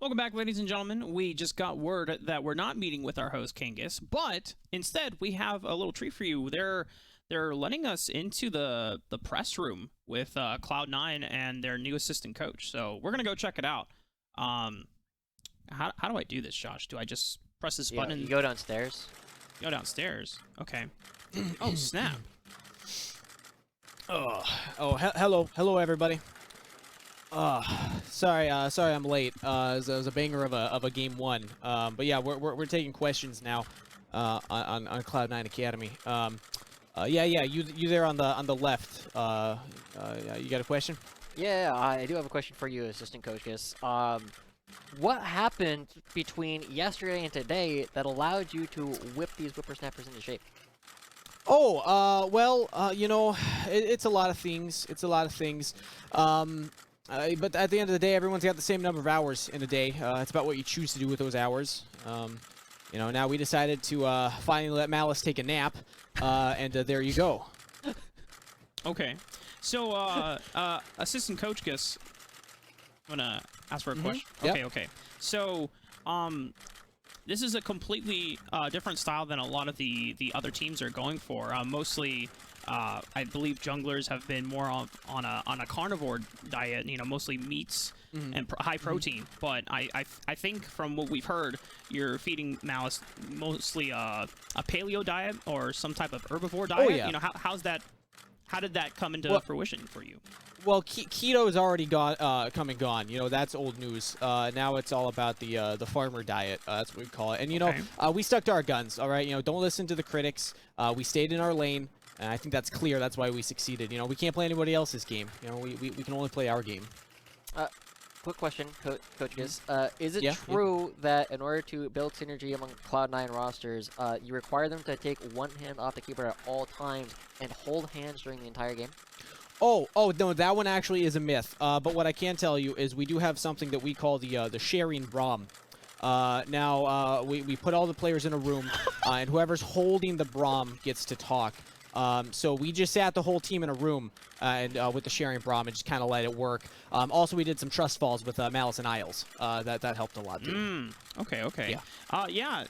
Welcome back, ladies and gentlemen. We just got word that we're not meeting with our host Kangas, but instead we have a little treat for you. They're letting us into the press room with Cloud9 and their new assistant coach. So we're gonna go check it out. How do I do this, Josh? Do I just press this button? You go downstairs. Go downstairs. Okay. Oh snap! Hello, everybody. Sorry, I'm late. It was a banger of a game one. But yeah, we're taking questions now, on Cloud9 Academy. You there on the left. You got a question? Yeah, I do have a question for you, Assistant Coach Gus. What happened between yesterday and today that allowed you to whip these whippersnappers into shape? It's a lot of things. But at the end of the day, everyone's got the same number of hours in a day. It's about what you choose to do with those hours. Now we decided to finally let Malice take a nap, and there you go. Okay. So, Assistant Coach Gus, I'm gonna ask for a question. Yep. Okay. So, this is a completely different style than a lot of the other teams are going for. Mostly, I believe junglers have been more on a carnivore diet. Mostly meats and high protein. But I think from what we've heard, you're feeding Malice mostly a paleo diet or some type of herbivore diet. Oh, yeah. How did that come into fruition for you? Well, keto is already come and gone. That's old news. Now it's all about the farmer diet. That's what we call it. And we stuck to our guns. All right. Don't listen to the critics. We stayed in our lane, and I think that's clear. That's why we succeeded. We can't play anybody else's game. We can only play our game. Quick question, Coach Gus. Is it true that in order to build synergy among Cloud9 rosters, you require them to take one hand off the keyboard at all times and hold hands during the entire game? Oh, no, that one actually is a myth. But what I can tell you is we do have something that we call the sharing Braum. We put all the players in a room, and whoever's holding the Braum gets to talk. So we just sat the whole team in a room and with the sharing Braum and just kind of let it work. Also, we did some trust falls with Malice and Isles. That helped a lot too. Okay. Yeah.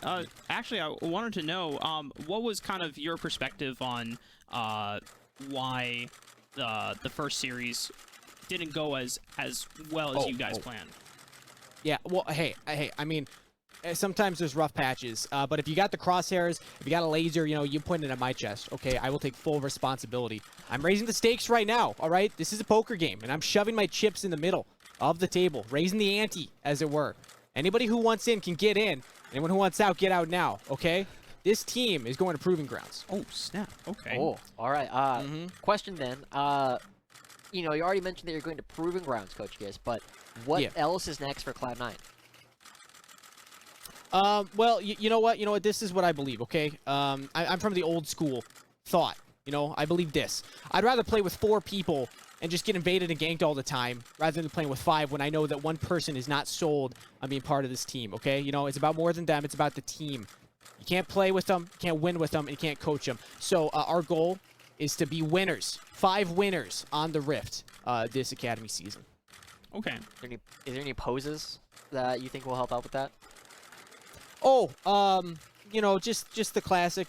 Actually, I wanted to know what was kind of your perspective on why the first series didn't go as well as you guys planned. Yeah, well, hey, I mean, sometimes there's rough patches, but if you got the crosshairs, if you got a laser, you point it at my chest, okay? I will take full responsibility. I'm raising the stakes right now, all right? This is a poker game, and I'm shoving my chips in the middle of the table, raising the ante, as it were. Anybody who wants in can get in. Anyone who wants out, get out now, okay? This team is going to Proving Grounds. Oh, snap. Okay. Oh, all right. Question then. You already mentioned that you're going to Proving Grounds, Coach Gus, but what else is next for Cloud9? Well, you know what? This is what I believe, okay? I'm from the old school thought. I believe this. I'd rather play with 4 people and just get invaded and ganked all the time rather than playing with 5 when I know that one person is not sold on being part of this team, okay? It's about more than them. It's about the team. You can't play with them, you can't win with them, and you can't coach them. So our goal is to be winners. 5 winners on the Rift this Academy season. Okay. Is there any poses that you think will help out with that? Oh, just the classic,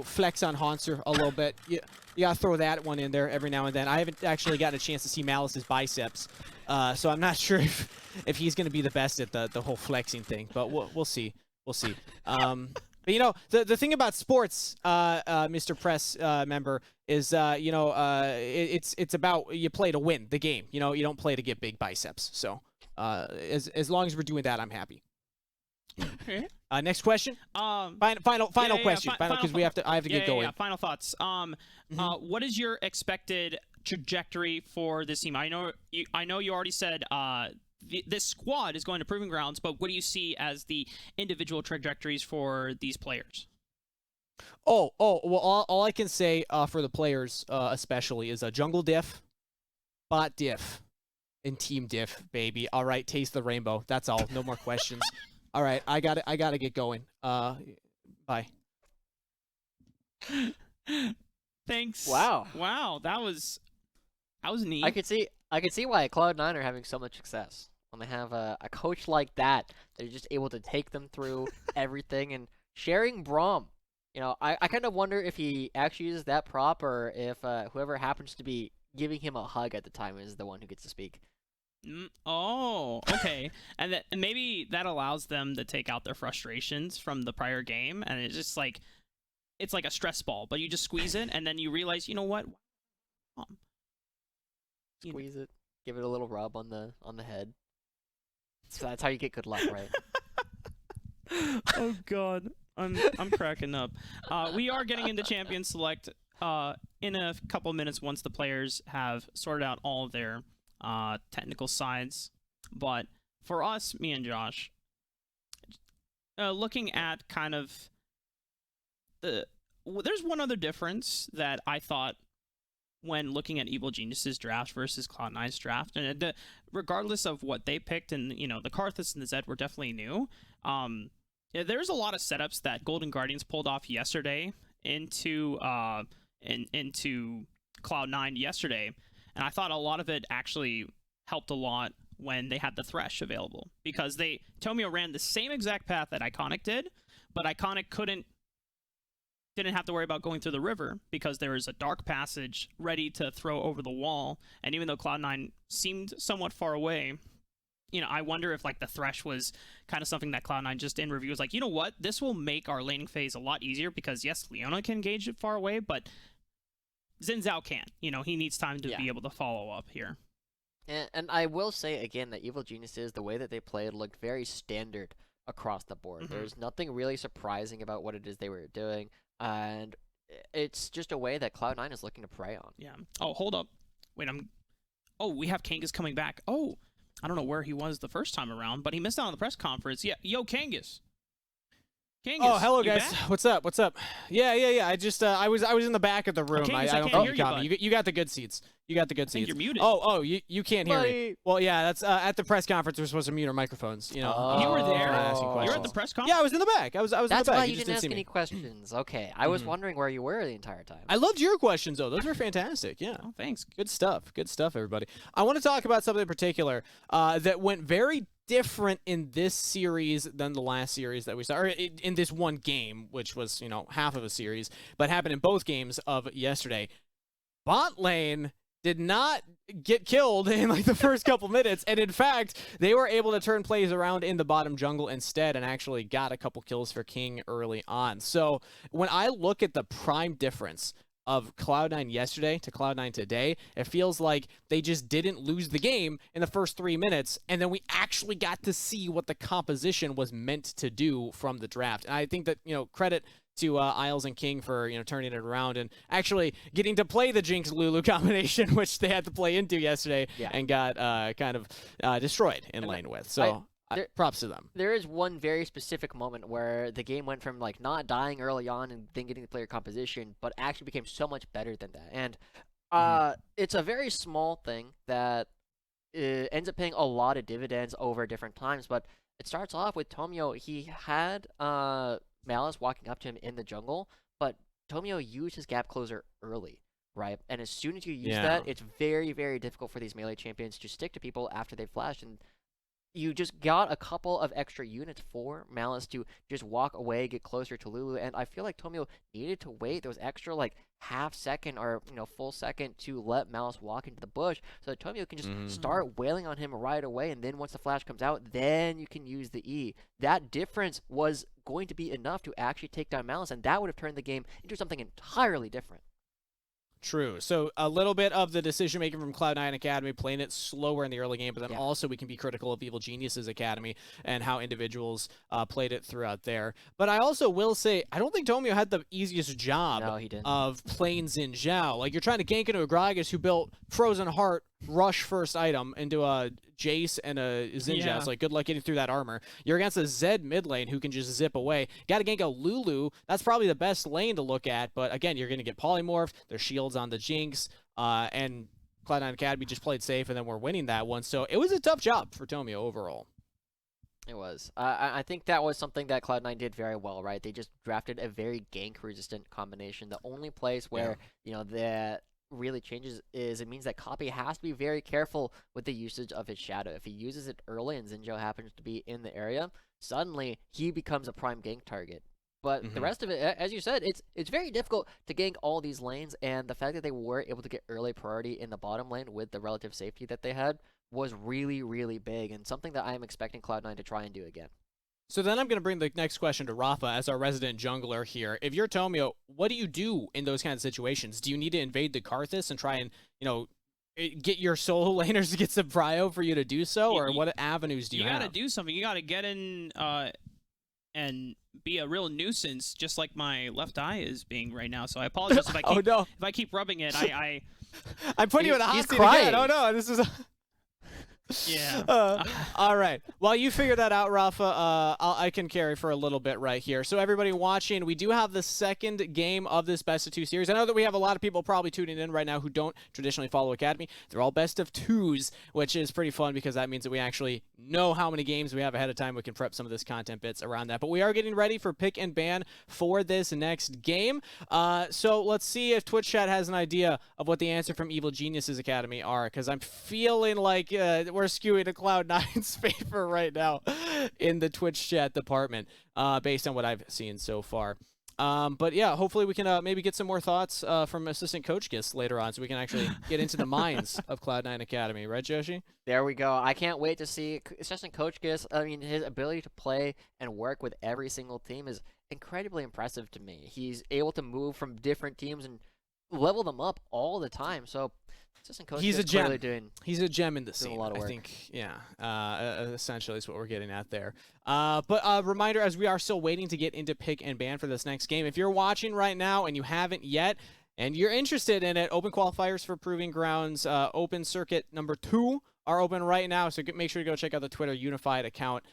flex on Haunter a little bit. You gotta throw that one in there every now and then. I haven't actually gotten a chance to see Malice's biceps, so I'm not sure if he's gonna be the best at the whole flexing thing. But we'll see. We'll see. But the thing about sports, Mr. Press member, is it's about you play to win the game. You don't play to get big biceps. So as long as we're doing that, I'm happy. Okay. Next question. Final question. Final, because I have to get going. Yeah. Final thoughts. What is your expected trajectory for this team? I know you already said this squad is going to Proving Grounds, but what do you see as the individual trajectories for these players? Well, all I can say for the players especially is a jungle diff, bot diff, and team diff, baby. All right, taste the rainbow. That's all. No more questions. All right, I gotta get going. Bye. Thanks. Wow. That was neat. I could see why Cloud9 are having so much success. when they have a coach like that, they're just able to take them through everything. And sharing Braum, I kind of wonder if he actually uses that prop or if whoever happens to be giving him a hug at the time is the one who gets to speak. Oh, okay. And maybe that allows them to take out their frustrations from the prior game, and it's just like it's like a stress ball, but you just squeeze it, and then you realize, you know what? Squeeze it, give it a little rub on the head. So that's how you get good luck, right? Oh God, I'm cracking up. We are getting into Champion Select in a couple of minutes once the players have sorted out all of their technical sides. But for us, me and Josh, looking at kind of there's one other difference that I thought when looking at Evil Genius's draft versus Cloud9's draft, and regardless of what they picked, and the Karthus and the Zed were definitely new. There's a lot of setups that Golden Guardians pulled off yesterday into Cloud9 yesterday, and I thought a lot of it actually helped a lot when they had the Thresh available, because Tomio ran the same exact path that Iconic did, but Iconic didn't have to worry about going through the river because there was a dark passage ready to throw over the wall. And even though Cloud9 seemed somewhat far away, I wonder if like the Thresh was kind of something that Cloud9 just in review was like, you know what, this will make our laning phase a lot easier, because yes, Leona can engage it far away, but Xin Zhao can't. He needs time to be able to follow up here. And I will say again that Evil Geniuses, the way that they played looked very standard across the board. There's nothing really surprising about what it is they were doing. And it's just a way that Cloud9 is looking to prey on. Yeah. Oh, hold up. Wait, Oh, we have Kangas coming back. Oh, I don't know where he was the first time around, but he missed out on the press conference. Yeah. Yo, Kangas. Oh, hello guys. What's up? Yeah. I just I was in the back of the room. Kangas, I don't think you caught me. You got the good seats. You're muted. Oh, you can't hear me. Well, yeah, that's at the press conference we're supposed to mute our microphones. You were there. Asking questions. You were at the press conference. Yeah, I was in the back. I was in the back. That's why you you just didn't ask see any me. questions. Okay, I was wondering where you were the entire time. I loved your questions though. Those were fantastic. Yeah. Oh, thanks. Good stuff, everybody. I want to talk about something in particular that went very different in this series than the last series that we saw, or in this one game, which was, half of a series, but happened in both games of yesterday. Bot lane did not get killed in like the first couple minutes, and in fact, they were able to turn plays around in the bottom jungle instead and actually got a couple kills for King early on. So when I look at the prime difference of Cloud9 yesterday to Cloud9 today, it feels like they just didn't lose the game in the first 3 minutes, and then we actually got to see what the composition was meant to do from the draft. And I think that, credit to Isles and King for, turning it around and actually getting to play the Jinx Lulu combination, which they had to play into yesterday and got kind of destroyed in lane with. So props to them. There is one very specific moment where the game went from like not dying early on and then getting the player composition, but actually became so much better than that. And it's a very small thing that ends up paying a lot of dividends over different times. But it starts off with Tomio. He had Malice walking up to him in the jungle, but Tomio used his gap closer early. Right, and as soon as you use that, it's very, very difficult for these melee champions to stick to people after they've flashed. And you just got a couple of extra units for Malice to just walk away, get closer to Lulu, and I feel like Tomio needed to wait those extra like half second or full second to let Malice walk into the bush so that Tomio can just start wailing on him right away, and then once the flash comes out, then you can use the E. That difference was going to be enough to actually take down Malice, and that would have turned the game into something entirely different. True. So a little bit of the decision-making from Cloud9 Academy, playing it slower in the early game, but then also we can be critical of Evil Genius's Academy and how individuals played it throughout there. But I also will say, I don't think Tomio had the easiest job of playing Xin Zhao. Like, you're trying to gank into a Gragas who built Frozen Heart rush first item into a Jace and a Xin Zhao. So, like, good luck getting through that armor. You're against a Zed mid lane who can just zip away. Got to gank a Lulu. That's probably the best lane to look at. But, again, you're going to get polymorphed. There's shields on the Jinx. And Cloud9 Academy just played safe, and then we're winning that one. So, it was a tough job for Tomio overall. It was. I think that was something that Cloud9 did very well, right? They just drafted a very gank-resistant combination. The only place where, really changes is it means that Copy has to be very careful with the usage of his shadow. If he uses it early and Zinjo happens to be in the area, suddenly he becomes a prime gank target. But the rest of it, as you said, it's very difficult to gank all these lanes, and the fact that they were able to get early priority in the bottom lane with the relative safety that they had was really, really big, and something that I'm expecting Cloud9 to try and do again. So then I'm going to bring the next question to Rafa as our resident jungler here. If you're Tomio, what do you do in those kind of situations? Do you need to invade the Karthus and try and, get your solo laners to get some prio for you to do so? Or what avenues do you have? You got to do something. You got to get in and be a real nuisance, just like my left eye is being right now. So I apologize if I keep, if I keep rubbing it. I'm putting you in a hot seat again. Oh, no, this is... Yeah. All right. While you figure that out, Rafa, I can carry for a little bit right here. So everybody watching, we do have the second game of this best of 2 series. I know that we have a lot of people probably tuning in right now who don't traditionally follow Academy. They're all best of 2s, which is pretty fun because that means that we actually know how many games we have ahead of time. We can prep some of this content bits around that. But we are getting ready for pick and ban for this next game. So let's see if Twitch chat has an idea of what the answer from Evil Geniuses Academy are, because I'm feeling like we're skewing to Cloud9's favor right now in the Twitch chat department, based on what I've seen so far. But yeah, hopefully we can maybe get some more thoughts from Assistant Coach Gist later on, so we can actually get into the minds of Cloud9 Academy. Right, Joshi? There we go. I can't wait to see Assistant Coach Gist. I mean, his ability to play and work with every single team is incredibly impressive to me. He's able to move from different teams and level them up all the time. So he's a gem. Doing, he's a gem in the scene. A lot of work. I think, yeah. Essentially, is what we're getting at there. But a reminder, as we are still waiting to get into pick and ban for this next game, if you're watching right now and you haven't yet, and you're interested in it, open qualifiers for Proving Grounds, open circuit number 2 are open right now, so make sure to go check out the Twitter Unified account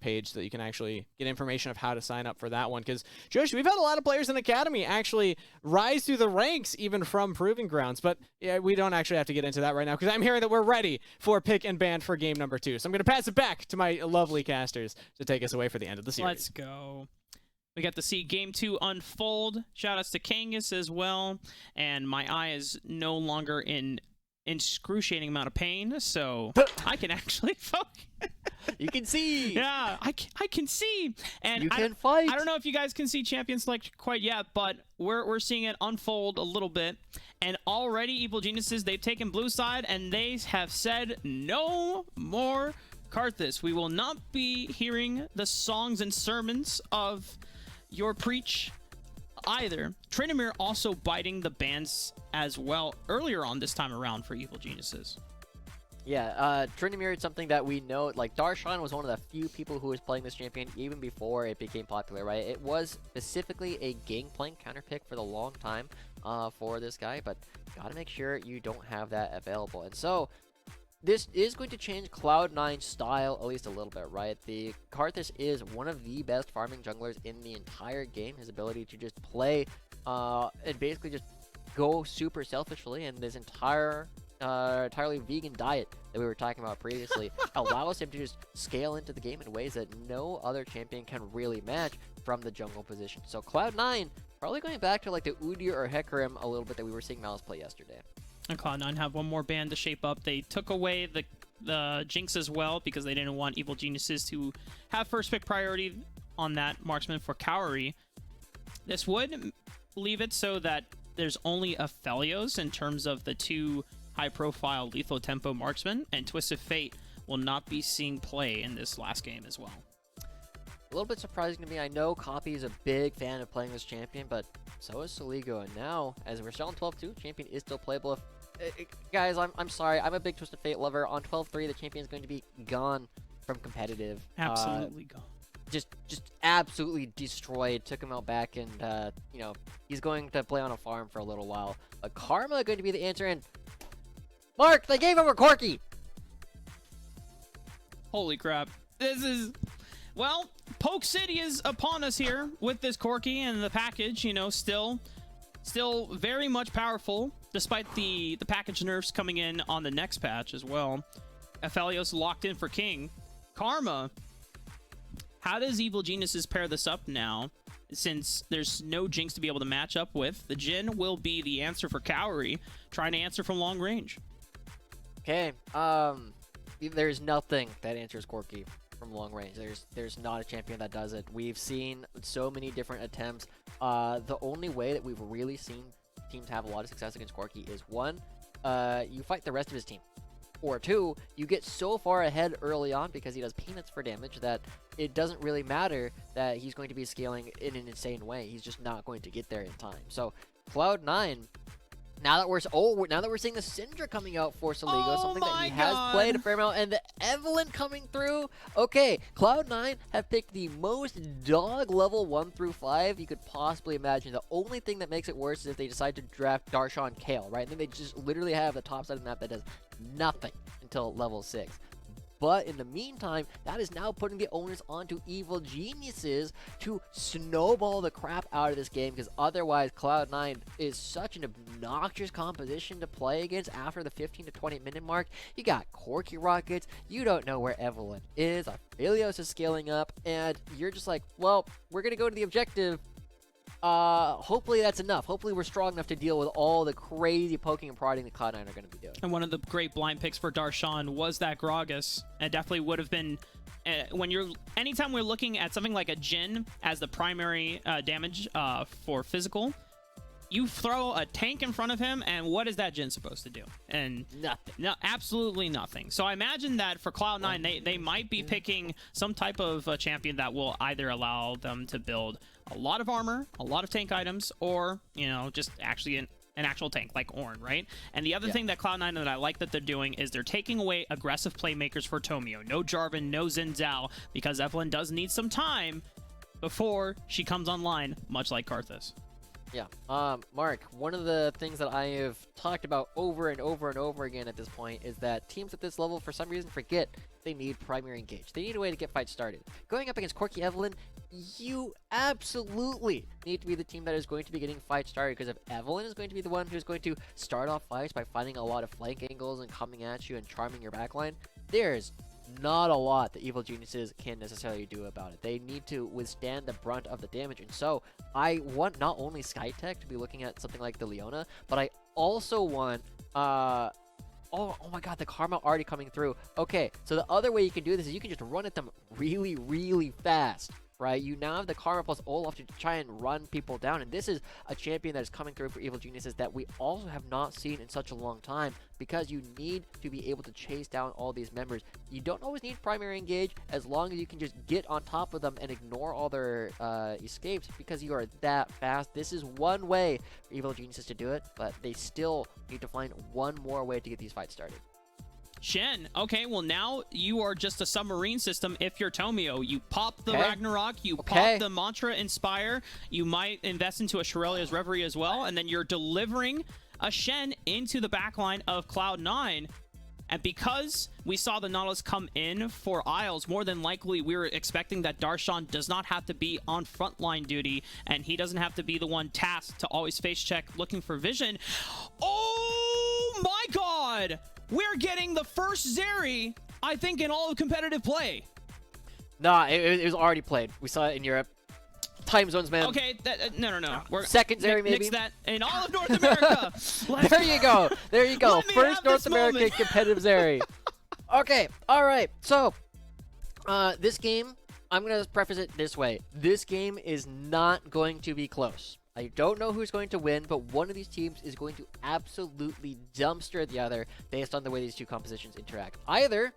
page so that you can actually get information of how to sign up for that one. Because, Josh, we've had a lot of players in the Academy actually rise through the ranks even from Proving Grounds, but yeah, we don't actually have to get into that right now because I'm hearing that we're ready for pick and ban for game number 2. So I'm going to pass it back to my lovely casters to take us away for the end of the series. Let's go. We got to see Game 2 unfold. Shoutouts to Kangas as well. And my eye is no longer in excruciating amount of pain, so I can actually focus. You can see. Yeah, I can see. And you can fight. I don't know if you guys can see Champion Select quite yet, but we're seeing it unfold a little bit. And already Evil Geniuses, they've taken blue side, and they have said no more Karthus. We will not be hearing the songs and sermons of your preach either. Tryndamere also biting the bans as well earlier on this time around for Evil Geniuses. Yeah, Tryndamere is something that we know. Like, Darshan was one of the few people who was playing this champion even before it became popular, right? It was specifically a gangplank counter pick for the long time for this guy, but gotta make sure you don't have that available. And so this is going to change Cloud9's style at least a little bit, right? The Karthus is one of the best farming junglers in the entire game. His ability to just play and basically just go super selfishly, and this entirely vegan diet that we were talking about previously allows him to just scale into the game in ways that no other champion can really match from the jungle position. So Cloud9 probably going back to like the Udyr or Hecarim a little bit that we were seeing Malice play yesterday. And Cloud9 have one more ban to shape up. They took away the Jinx as well because they didn't want Evil Geniuses to have first pick priority on that marksman for Cowrie. This would leave it so that there's only Aphelios in terms of the 2 high-profile lethal tempo marksmen, and Twisted Fate will not be seeing play in this last game as well. A little bit surprising to me. I know Copy is a big fan of playing this champion, but so is Soligo. And now, as we're still on 12-2, champion is still playable. Guys, I'm sorry. I'm a big Twisted Fate lover. On 12-3, the champion is going to be gone from competitive. Absolutely gone. Just absolutely destroyed. Took him out back, and you know, he's going to play on a farm for a little while. But Karma going to be the answer. And Mark, they gave over Corki. Holy crap! This is, well, Poke City is upon us here with this Corki and the package. You know, still very much powerful despite the package nerfs coming in on the next patch as well. Aphelios locked in for King. Karma. How does Evil Geniuses pair this up now? since there's no Jinx to be able to match up with, the Jhin will be the answer for Cowrie, trying to answer from long range. Okay. There's nothing that answers Corki from long range. There's not a champion that does it. We've seen so many different attempts. The only way that we've really seen teams have a lot of success against Corki is one, you fight the rest of his team. Or two, you get so far ahead early on because he does peanuts for damage that it doesn't really matter that he's going to be scaling in an insane way. He's just not going to get there in time. So Cloud9, now that we're seeing the Syndra coming out for Saligo, something that he has played a fair amount, and the Evelynn coming through. Okay, Cloud9 have picked the most dog level 1 through 5 you could possibly imagine. The only thing that makes it worse is if they decide to draft Darshan Kale, right? And then they just literally have the top side of the map that does nothing until level 6. But in the meantime, that is now putting the onus onto Evil Geniuses to snowball the crap out of this game, because otherwise Cloud9 is such an obnoxious composition to play against after the 15 to 20 minute mark. You got Corki Rockets, you don't know where Evelynn is, Aphelios is scaling up, and you're just like, well, we're going to go to the objective. Hopefully that's enough. Hopefully we're strong enough to deal with all the crazy poking and prodding that Cloud9 are going to be doing. And one of the great blind picks for Darshan was that Gragas. It definitely would have been, anytime we're looking at something like a Jhin as the primary damage for physical, you throw a tank in front of him, and what is that Jhin supposed to do? And nothing. No, absolutely nothing. So I imagine that for Cloud9, they might be picking some type of champion that will either allow them to build a lot of armor, a lot of tank items, or, just actually an actual tank like Ornn, right? And the other thing that Cloud9 that I like that they're doing is they're taking away aggressive playmakers for Tomio. No Jarvan, no Xin Zhao, because Evelynn does need some time before she comes online, much like Karthus. Yeah. Mark, one of the things that I have talked about over and over and over again at this point is that teams at this level, for some reason, forget they need primary engage. They need a way to get fights started. Going up against Corki Evelynn, you absolutely need to be the team that is going to be getting fights started, because if Evelynn is going to be the one who's going to start off fights by finding a lot of flank angles and coming at you and charming your backline, there's not a lot that Evil Geniuses can necessarily do about it. They need to withstand the brunt of the damage, and so I want not only Skytech to be looking at something like the Leona, but I also want oh my god, the Karma already coming through. Okay, so the other way you can do this is you can just run at them really, really fast, right? You now have the Karma plus Olaf to try and run people down, and this is a champion that is coming through for Evil Geniuses that we also have not seen in such a long time, because you need to be able to chase down all these members. You don't always need primary engage, as long as you can just get on top of them and ignore all their escapes, because you are that fast. This is one way for Evil Geniuses to do it, but they still need to find one more way to get these fights started. Shen, okay, well now you are just a submarine system if you're Tomio. You pop the Ragnarok, you pop the Mantra Inspire, you might invest into a Shirelia's Reverie as well, and then you're delivering a Shen into the backline of Cloud9. And because we saw the Nautilus come in for Isles, more than likely we were expecting that Darshan does not have to be on frontline duty, and he doesn't have to be the one tasked to always face check looking for vision. Oh my god! We're getting the first Zeri, I think, in all of competitive play. Nah, it was already played. We saw it in Europe. Time zones, man. Okay, no. We're second Zeri, maybe. Mix that in all of North America. There you go. There you go. First North American competitive Zeri. Okay, all right. So, this game, I'm going to preface it this way. This game is not going to be close. I don't know who's going to win, but one of these teams is going to absolutely dumpster the other based on the way these two compositions interact. Either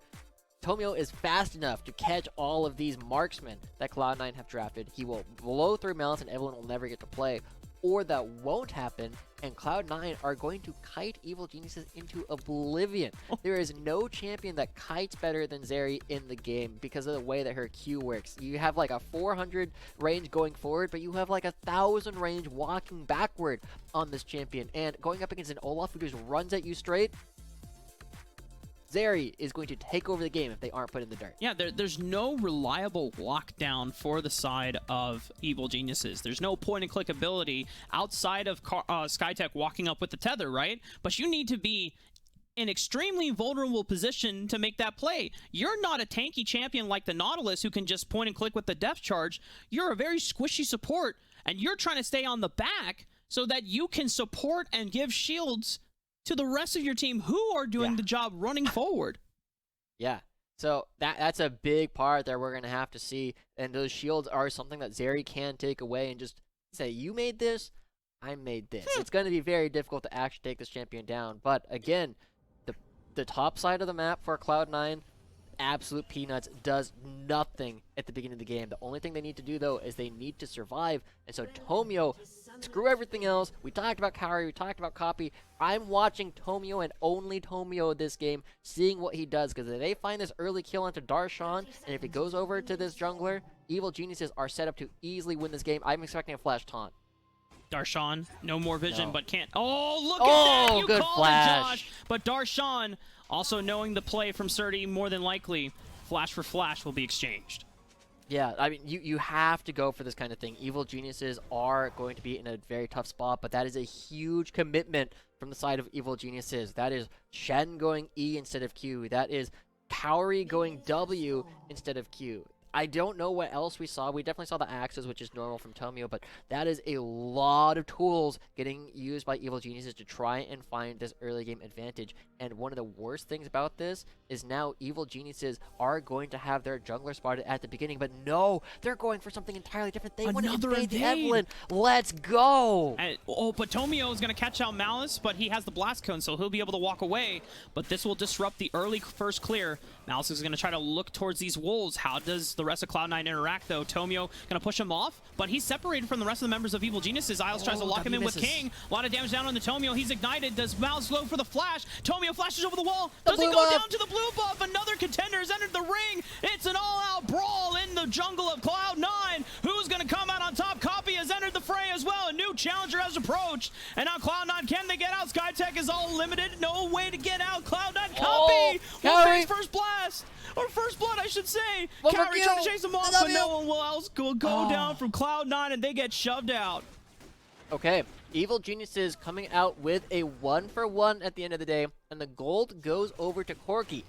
Tomio is fast enough to catch all of these marksmen that Cloud9 have drafted, he will blow through Malice and Evelynn will never get to play, or that won't happen, and Cloud9 are going to kite Evil Geniuses into oblivion. There is no champion that kites better than Zeri in the game because of the way that her Q works. You have like a 400 range going forward, but you have like 1,000 range walking backward on this champion. And going up against an Olaf who just runs at you straight, Zeri is going to take over the game if they aren't put in the dirt. Yeah, there's no reliable lockdown for the side of Evil Geniuses. There's no point-and-click ability outside of Skytech walking up with the tether, right? But you need to be an extremely vulnerable position to make that play. You're not a tanky champion like the Nautilus who can just point and click with the depth charge. You're a very squishy support, and you're trying to stay on the back so that you can support and give shields to the rest of your team who are doing the job running forward. Yeah. So that's a big part that we're going to have to see. And those shields are something that Zeri can take away and just say, you made this, I made this. It's going to be very difficult to actually take this champion down. But again, the top side of the map for Cloud9, absolute peanuts, does nothing at the beginning of the game. The only thing they need to do, though, is they need to survive. And so Tomio, screw everything else. We talked about Kaori, we talked about Copy. I'm watching Tomio and only Tomio this game, seeing what he does. Because if they find this early kill onto Darshan, and if it goes over to this jungler, Evil Geniuses are set up to easily win this game. I'm expecting a flash taunt. Darshan, no more vision, but can't. Oh, look at that! You good called flash. it, Josh. But Darshan, also knowing the play from Surdy, more than likely, flash for flash will be exchanged. Yeah, I mean, you have to go for this kind of thing. Evil Geniuses are going to be in a very tough spot, but that is a huge commitment from the side of Evil Geniuses. That is Shen going E instead of Q. That is Kaori going W instead of Q. I don't know what else we saw. We definitely saw the axes, which is normal from Tomio, but that is a lot of tools getting used by Evil Geniuses to try and find this early game advantage. And one of the worst things about this is now Evil Geniuses are going to have their jungler spotted at the beginning, but no, they're going for something entirely different. They want to invade the Evelynn. Let's go! And, but Tomio is going to catch out Malice, but he has the blast cone, so he'll be able to walk away. But this will disrupt the early first clear. Malice is going to try to look towards these wolves. How does the rest of Cloud9 interact, though? Tomio going to push him off, but he's separated from the rest of the members of Evil Geniuses. Isles tries to lock him in with King. A lot of damage down on the Tomio. He's ignited. Does Malice go for the flash? Tomio flashes over the wall. Does he go down to the blue buff? Another contender has entered the ring. It's an all-out brawl in the jungle of Cloud9. Who's going to come out on top? Copy has entered the fray as well. A new challenger has approached. And now Cloud9, can they get out? Skytech is all limited. No way to get out. Cloud9, Copy will face first blast. Or first blood, I should say. Kaori trying to chase him off, but no one else will go down from Cloud9, and they get shoved out. Okay, Evil Geniuses coming out with a 1-for-1 at the end of the day, and the gold goes over to Corki.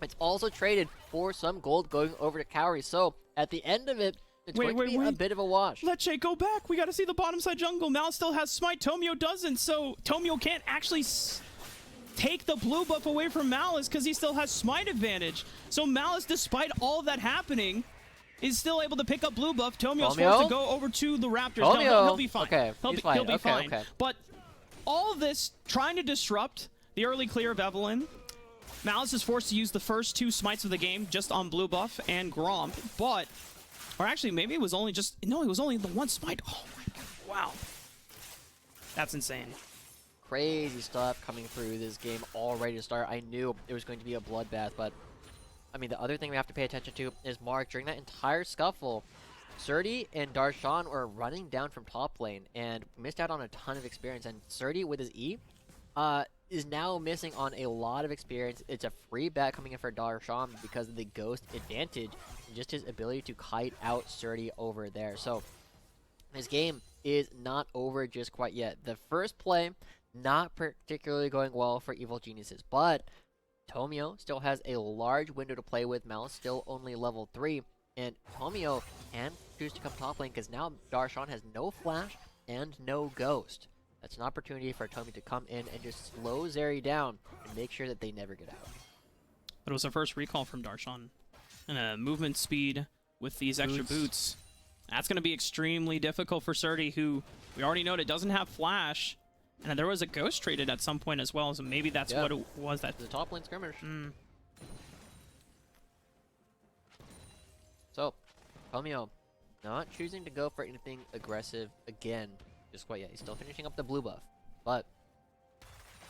It's also traded for some gold going over to Kaori, so at the end of it, it's going to be a bit of a wash. Let Shay go back. We got to see the bottom side jungle. Malice still has Smite. Tomio doesn't, so Tomio can't actually take the blue buff away from Malice because he still has Smite advantage. So Malice, despite all of that happening, is still able to pick up blue buff. Tomio's forced to go over to the Raptors. No, he'll be fine. Okay, he'll be fine. But all of this trying to disrupt the early clear of Evelynn. Malice is forced to use the first two smites of the game just on blue buff and Gromp, but, or actually maybe it was only just, no, it was only the one smite. Oh my god, wow. That's insane. Crazy stuff coming through this game all ready to start. I knew it was going to be a bloodbath, but I mean, the other thing we have to pay attention to is Mark. During that entire scuffle, Surdy and Darshan were running down from top lane and missed out on a ton of experience. And Surdy with his E is now missing on a lot of experience. It's a free bet coming in for Darshan because of the ghost advantage and just his ability to kite out Surdy over there. So this game is not over just quite yet. The first play, not particularly going well for Evil Geniuses, but Tomio still has a large window to play with. Malice still only level 3, and Tomio can choose to come top lane because now Darshan has no flash and no ghost. That's an opportunity for Tomio to come in and just slow Zeri down and make sure that they never get out. But it was the first recall from Darshan. And a movement speed with these extra boots. That's going to be extremely difficult for Surdy, who we already noted doesn't have flash. And there was a ghost traded at some point as well, so maybe that's what it was. That the top lane skirmish. So, Tomio not choosing to go for anything aggressive again just quite yet. He's still finishing up the blue buff, but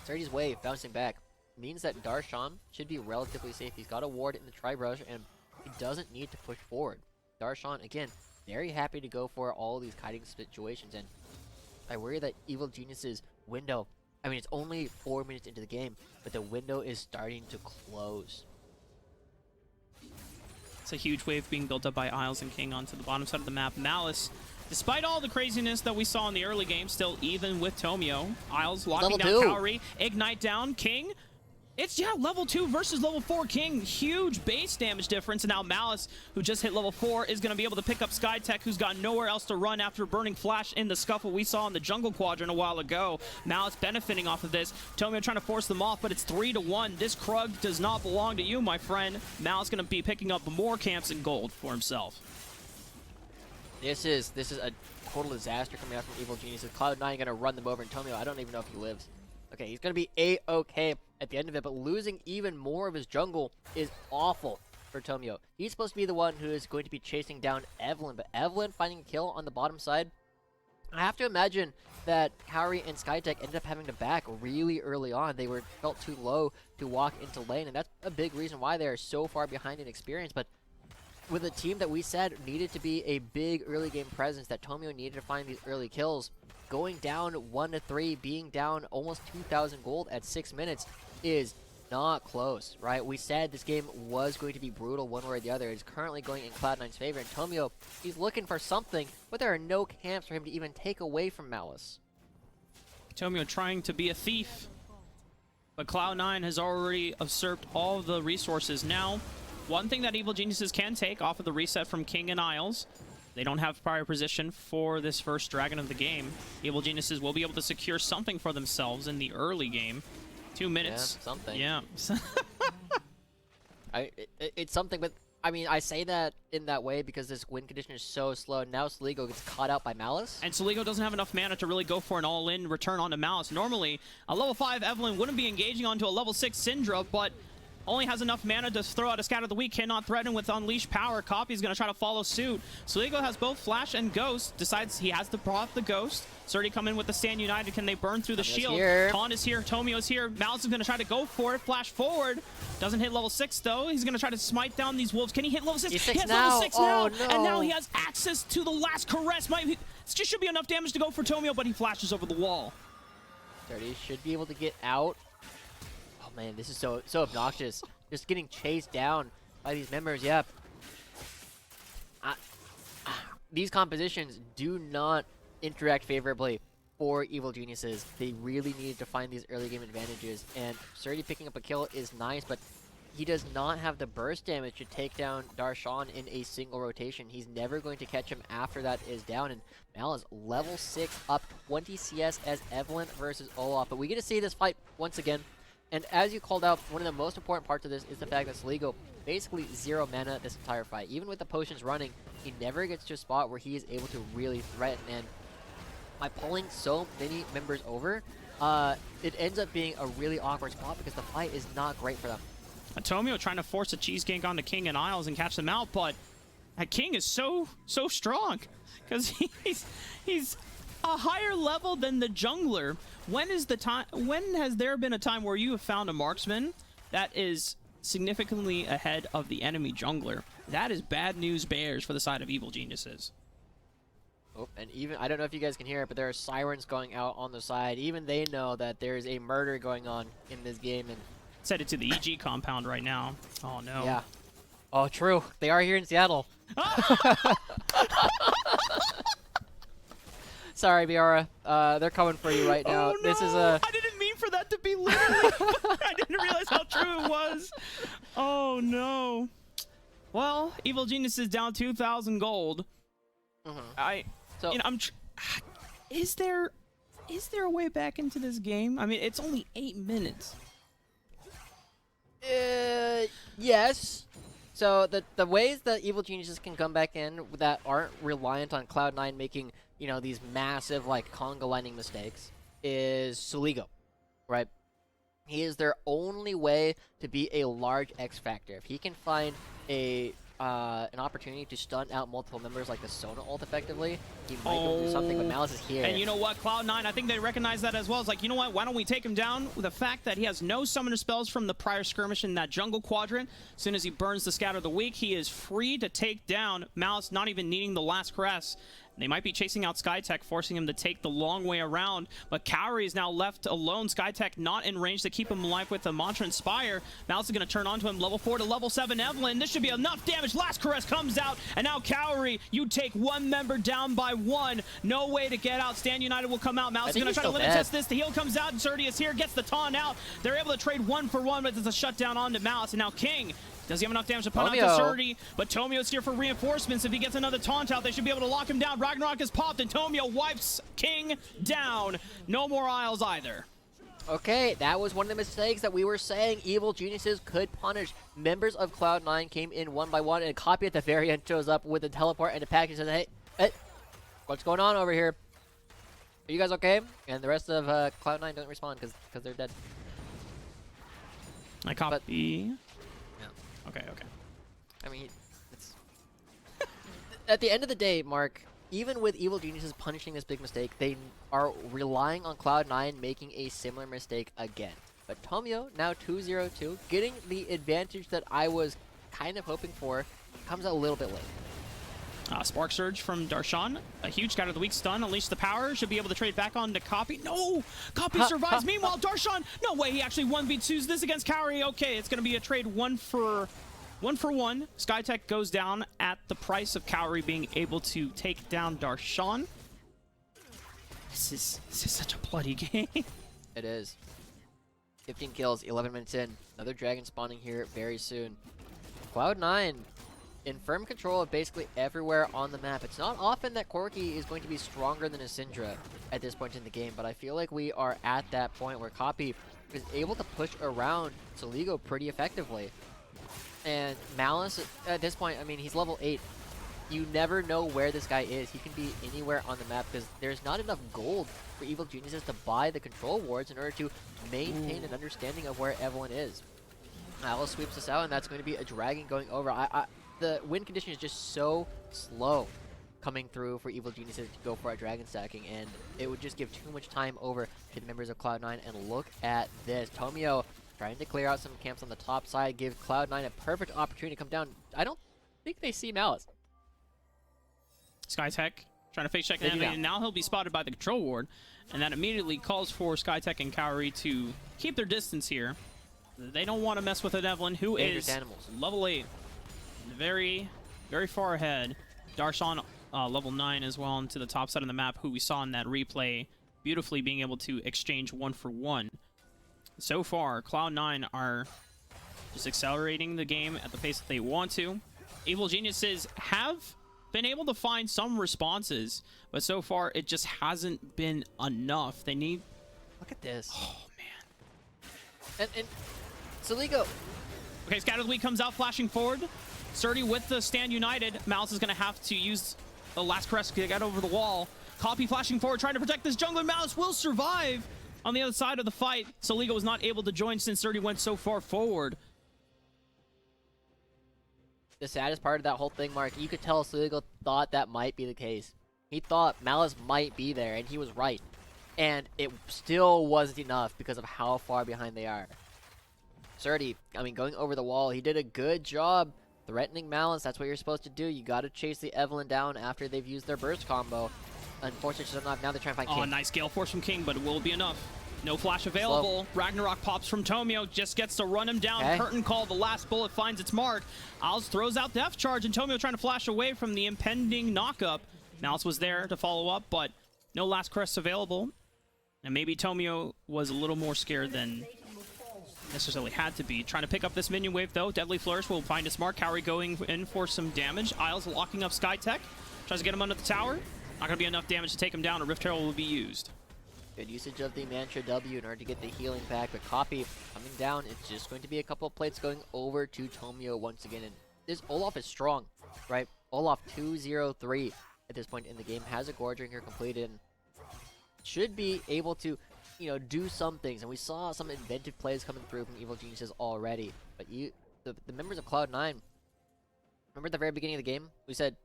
Surdy's wave bouncing back means that Darshan should be relatively safe. He's got a ward in the tri-brush, and he doesn't need to push forward. Darshan, again, very happy to go for all these kiting situations, and I worry that Evil Genius's window, I mean, it's only 4 minutes into the game, but the window is starting to close. It's a huge wave being built up by Isles and King onto the bottom side of the map. Malice, despite all the craziness that we saw in the early game, still even with Tomio. Isles locking down Kaori. Ignite down. King It's, yeah, level 2 versus level 4 King. Huge base damage difference. And now Malice, who just hit level 4, is going to be able to pick up Skytech, who's got nowhere else to run after burning Flash in the scuffle we saw in the jungle quadrant a while ago. Malice benefiting off of this. Tomio trying to force them off, but it's 3-1. This Krug does not belong to you, my friend. Malice going to be picking up more camps and gold for himself. This is a total disaster coming out from Evil Geniuses. Cloud9 going to run them over, and Tomio, I don't even know if he lives. Okay, he's going to be A-okay at the end of it, but losing even more of his jungle is awful for Tomio. He's supposed to be the one who is going to be chasing down Evelynn, but Evelynn finding a kill on the bottom side. I have to imagine that Kaori and Skytech ended up having to back really early on. They felt too low to walk into lane, and that's a big reason why they are so far behind in experience. But with a team that we said needed to be a big early game presence, that Tomio needed to find these early kills, going down 1-3, being down almost 2,000 gold at 6 minutes is not close, right? We said this game was going to be brutal one way or the other. It's currently going in Cloud9's favor, and Tomio, he's looking for something, but there are no camps for him to even take away from Malice. Tomio trying to be a thief, but Cloud9 has already usurped all of the resources. Now, one thing that Evil Geniuses can take off of the reset from King and Isles, they don't have prior position for this first Dragon of the game. Evil Geniuses will be able to secure something for themselves in the early game. 2 minutes. Yeah, something. Yeah. It's something, but I mean, I say that in that way because this win condition is so slow. Now Soligo gets caught out by Malice. And Soligo doesn't have enough mana to really go for an all-in return onto Malice. Normally, a level 5 Evelynn wouldn't be engaging onto a level 6 Syndra, but only has enough mana to throw out a Scatter of the Weak, cannot threaten with Unleashed Power. Copy's going to try to follow suit. Soligo has both Flash and Ghost, decides he has to prop the Ghost. Surdy come in with the Stand United. Can they burn through the shield? Taunt is here, Tomio is here. Malice is going to try to go for it. Flash forward. Doesn't hit level 6 though. He's going to try to smite down these wolves. Can he hit level 6? He has now. level 6 now. Oh, no. And now he has access to the last caress. This just should be enough damage to go for Tomio, but he flashes over the wall. Surdy should be able to get out. Oh man, this is so obnoxious. Just getting chased down by these members. Yep. These compositions do not interact favorably for Evil Geniuses. They really needed to find these early game advantages, and Surdy picking up a kill is nice, but he does not have the burst damage to take down Darshan in a single rotation. He's never going to catch him after that is down, and Malice level 6 up 20 CS as Evelynn versus Olaf. But we get to see this fight once again. And as you called out, one of the most important parts of this is the fact that Soligo basically 0 mana this entire fight. Even with the potions running, he never gets to a spot where he is able to really threaten. And by pulling so many members over, it ends up being a really awkward spot because the fight is not great for them. Tomio trying to force a cheese gank onto King and Isles and catch them out, but that King is so strong because he's a higher level than the jungler. When has there been a time where you have found a marksman that is significantly ahead of the enemy jungler? That is bad news bears for the side of Evil Geniuses. Oh, and even, I don't know if you guys can hear it, but there are sirens going out on the side. Even they know that there is a murder going on in this game. And it's headed to the EG compound right now. Oh no. Yeah. Oh, true. They are here in Seattle. Sorry, Biara. They're coming for you right now. Oh, no. This is a. I didn't mean for that to be literally. I didn't realize how true it was. Oh no. Well, Evil Genius is down 2,000 gold. Is there a way back into this game? I mean, it's only 8 minutes. Yes. So the ways that Evil Geniuses can come back in that aren't reliant on Cloud9 making, you know, these massive, like, conga lining mistakes is Soligo, right? He is their only way to be a large X factor. If he can find an opportunity to stun out multiple members like the Sona ult effectively, he might be able to do something, but Malice is here. And you know what? Cloud9, I think they recognize that as well. It's like, you know what? Why don't we take him down with the fact that he has no summoner spells from the prior skirmish in that jungle quadrant. As soon as he burns the Scatter of the Weak, he is free to take down Malice, not even needing the last caress. They might be chasing out SkyTech, forcing him to take the long way around, but Cowrie is now left alone. SkyTech not in range to keep him alive with the Mantra Inspire. Malice is going to turn onto him, level 4 to level 7 Evelyn. This should be enough damage. Last Caress comes out, and now Cowrie, you take one member down by one. No way to get out. Stand United will come out. Malice is going to try to limit test this. The heal comes out, and Surdy is here, gets the taunt out. They're able to trade 1 for 1, but it's a shutdown onto Malice, and now King. Does he have enough damage to put out to Surdy? But Tomio's here for reinforcements. If he gets another taunt out, they should be able to lock him down. Ragnarok is popped, and Tomio wipes King down. No more Isles either. Okay, that was one of the mistakes that we were saying evil geniuses could punish. Members of Cloud9 came in one by one, and a copy at the very end shows up with a teleport and a package and says, hey, what's going on over here? Are you guys okay? And the rest of Cloud9 don't respond because they're dead. I copy. Okay. I mean, it's at the end of the day, Mark, even with evil geniuses punishing this big mistake, they are relying on Cloud9 making a similar mistake again. But Tomio, now 2-0-2, getting the advantage that I was kind of hoping for, comes a little bit late. Spark Surge from Darshan. A huge Scout of the Week stun. Unleash the power. Should be able to trade back on to Copy. No! Copy survives. Meanwhile, Darshan, no way. He actually 1v2s this against Cowrie. Okay, it's going to be a trade 1 for 1. SkyTech goes down at the price of Cowrie being able to take down Darshan. This is such a bloody game. It is. 15 kills, 11 minutes in. Another dragon spawning here very soon. Cloud9 in firm control of basically everywhere on the map. It's not often that Corki is going to be stronger than a Syndra at this point in the game, but I feel like we are at that point where Copy is able to push around Soligo pretty effectively. And Malice, at this point, I mean, he's level 8. You never know where this guy is. He can be anywhere on the map because there's not enough gold for evil geniuses to buy the control wards in order to maintain an understanding of where Evelyn is. Malice sweeps us out, and that's going to be a dragon going over. The win condition is just so slow coming through for evil geniuses to go for a dragon stacking, and it would just give too much time over to the members of Cloud9. And look at this. Tomio trying to clear out some camps on the top side, give Cloud9 a perfect opportunity to come down. I don't think they see Malice. SkyTech trying to face check him, and now he'll be spotted by the control ward, and that immediately calls for SkyTech and Cowrie to keep their distance here. They don't want to mess with an Evelyn who is level 8. Very, very far ahead. Darshan, level 9 as well, into the top side of the map, who we saw in that replay, beautifully being able to exchange 1 for 1. So far, Cloud9 are just accelerating the game at the pace that they want to. Evil geniuses have been able to find some responses, but so far it just hasn't been enough. They need... Look at this. Oh, man. And Soligo. Okay, Scout of the Week comes out, flashing forward. Surdy with the Stand United. Malice is going to have to use the last caress to get over the wall. Copy flashing forward, trying to protect this jungler. Malice will survive on the other side of the fight. Soligo was not able to join since Surdy went so far forward. The saddest part of that whole thing, Mark, you could tell Soligo thought that might be the case. He thought Malice might be there, and he was right. And it still wasn't enough because of how far behind they are. Surdy, I mean, going over the wall, he did a good job threatening Malice. That's what you're supposed to do. You got to chase the Evelyn down after they've used their burst combo. Unfortunately, now they're trying to find King. Oh, nice Gale Force from King, but it will be enough. No flash available. Slow. Ragnarok pops from Tomio, just gets to run him down. Okay. Curtain call, the last bullet finds its mark. Isles throws out Death Charge, and Tomio trying to flash away from the impending knockup. Malice was there to follow up, but no last crest available. And maybe Tomio was a little more scared than necessarily had to be. Trying to pick up this minion wave, though. Deadly Flourish will find its mark. Cowrie going in for some damage. Isles locking up SkyTech. Tries to get him under the tower. Not going to be enough damage to take him down. A Rift Herald will be used. Good usage of the Mantra W in order to get the healing back, but Copy coming down. It's just going to be a couple of plates going over to Tomio once again. And this Olaf is strong, right? Olaf 2-0-3 at this point in the game. Has a Gorge Drinker completed. And should be able to, you know, do some things. And we saw some inventive plays coming through from Evil Geniuses already. But the members of Cloud9, remember at the very beginning of the game, we said,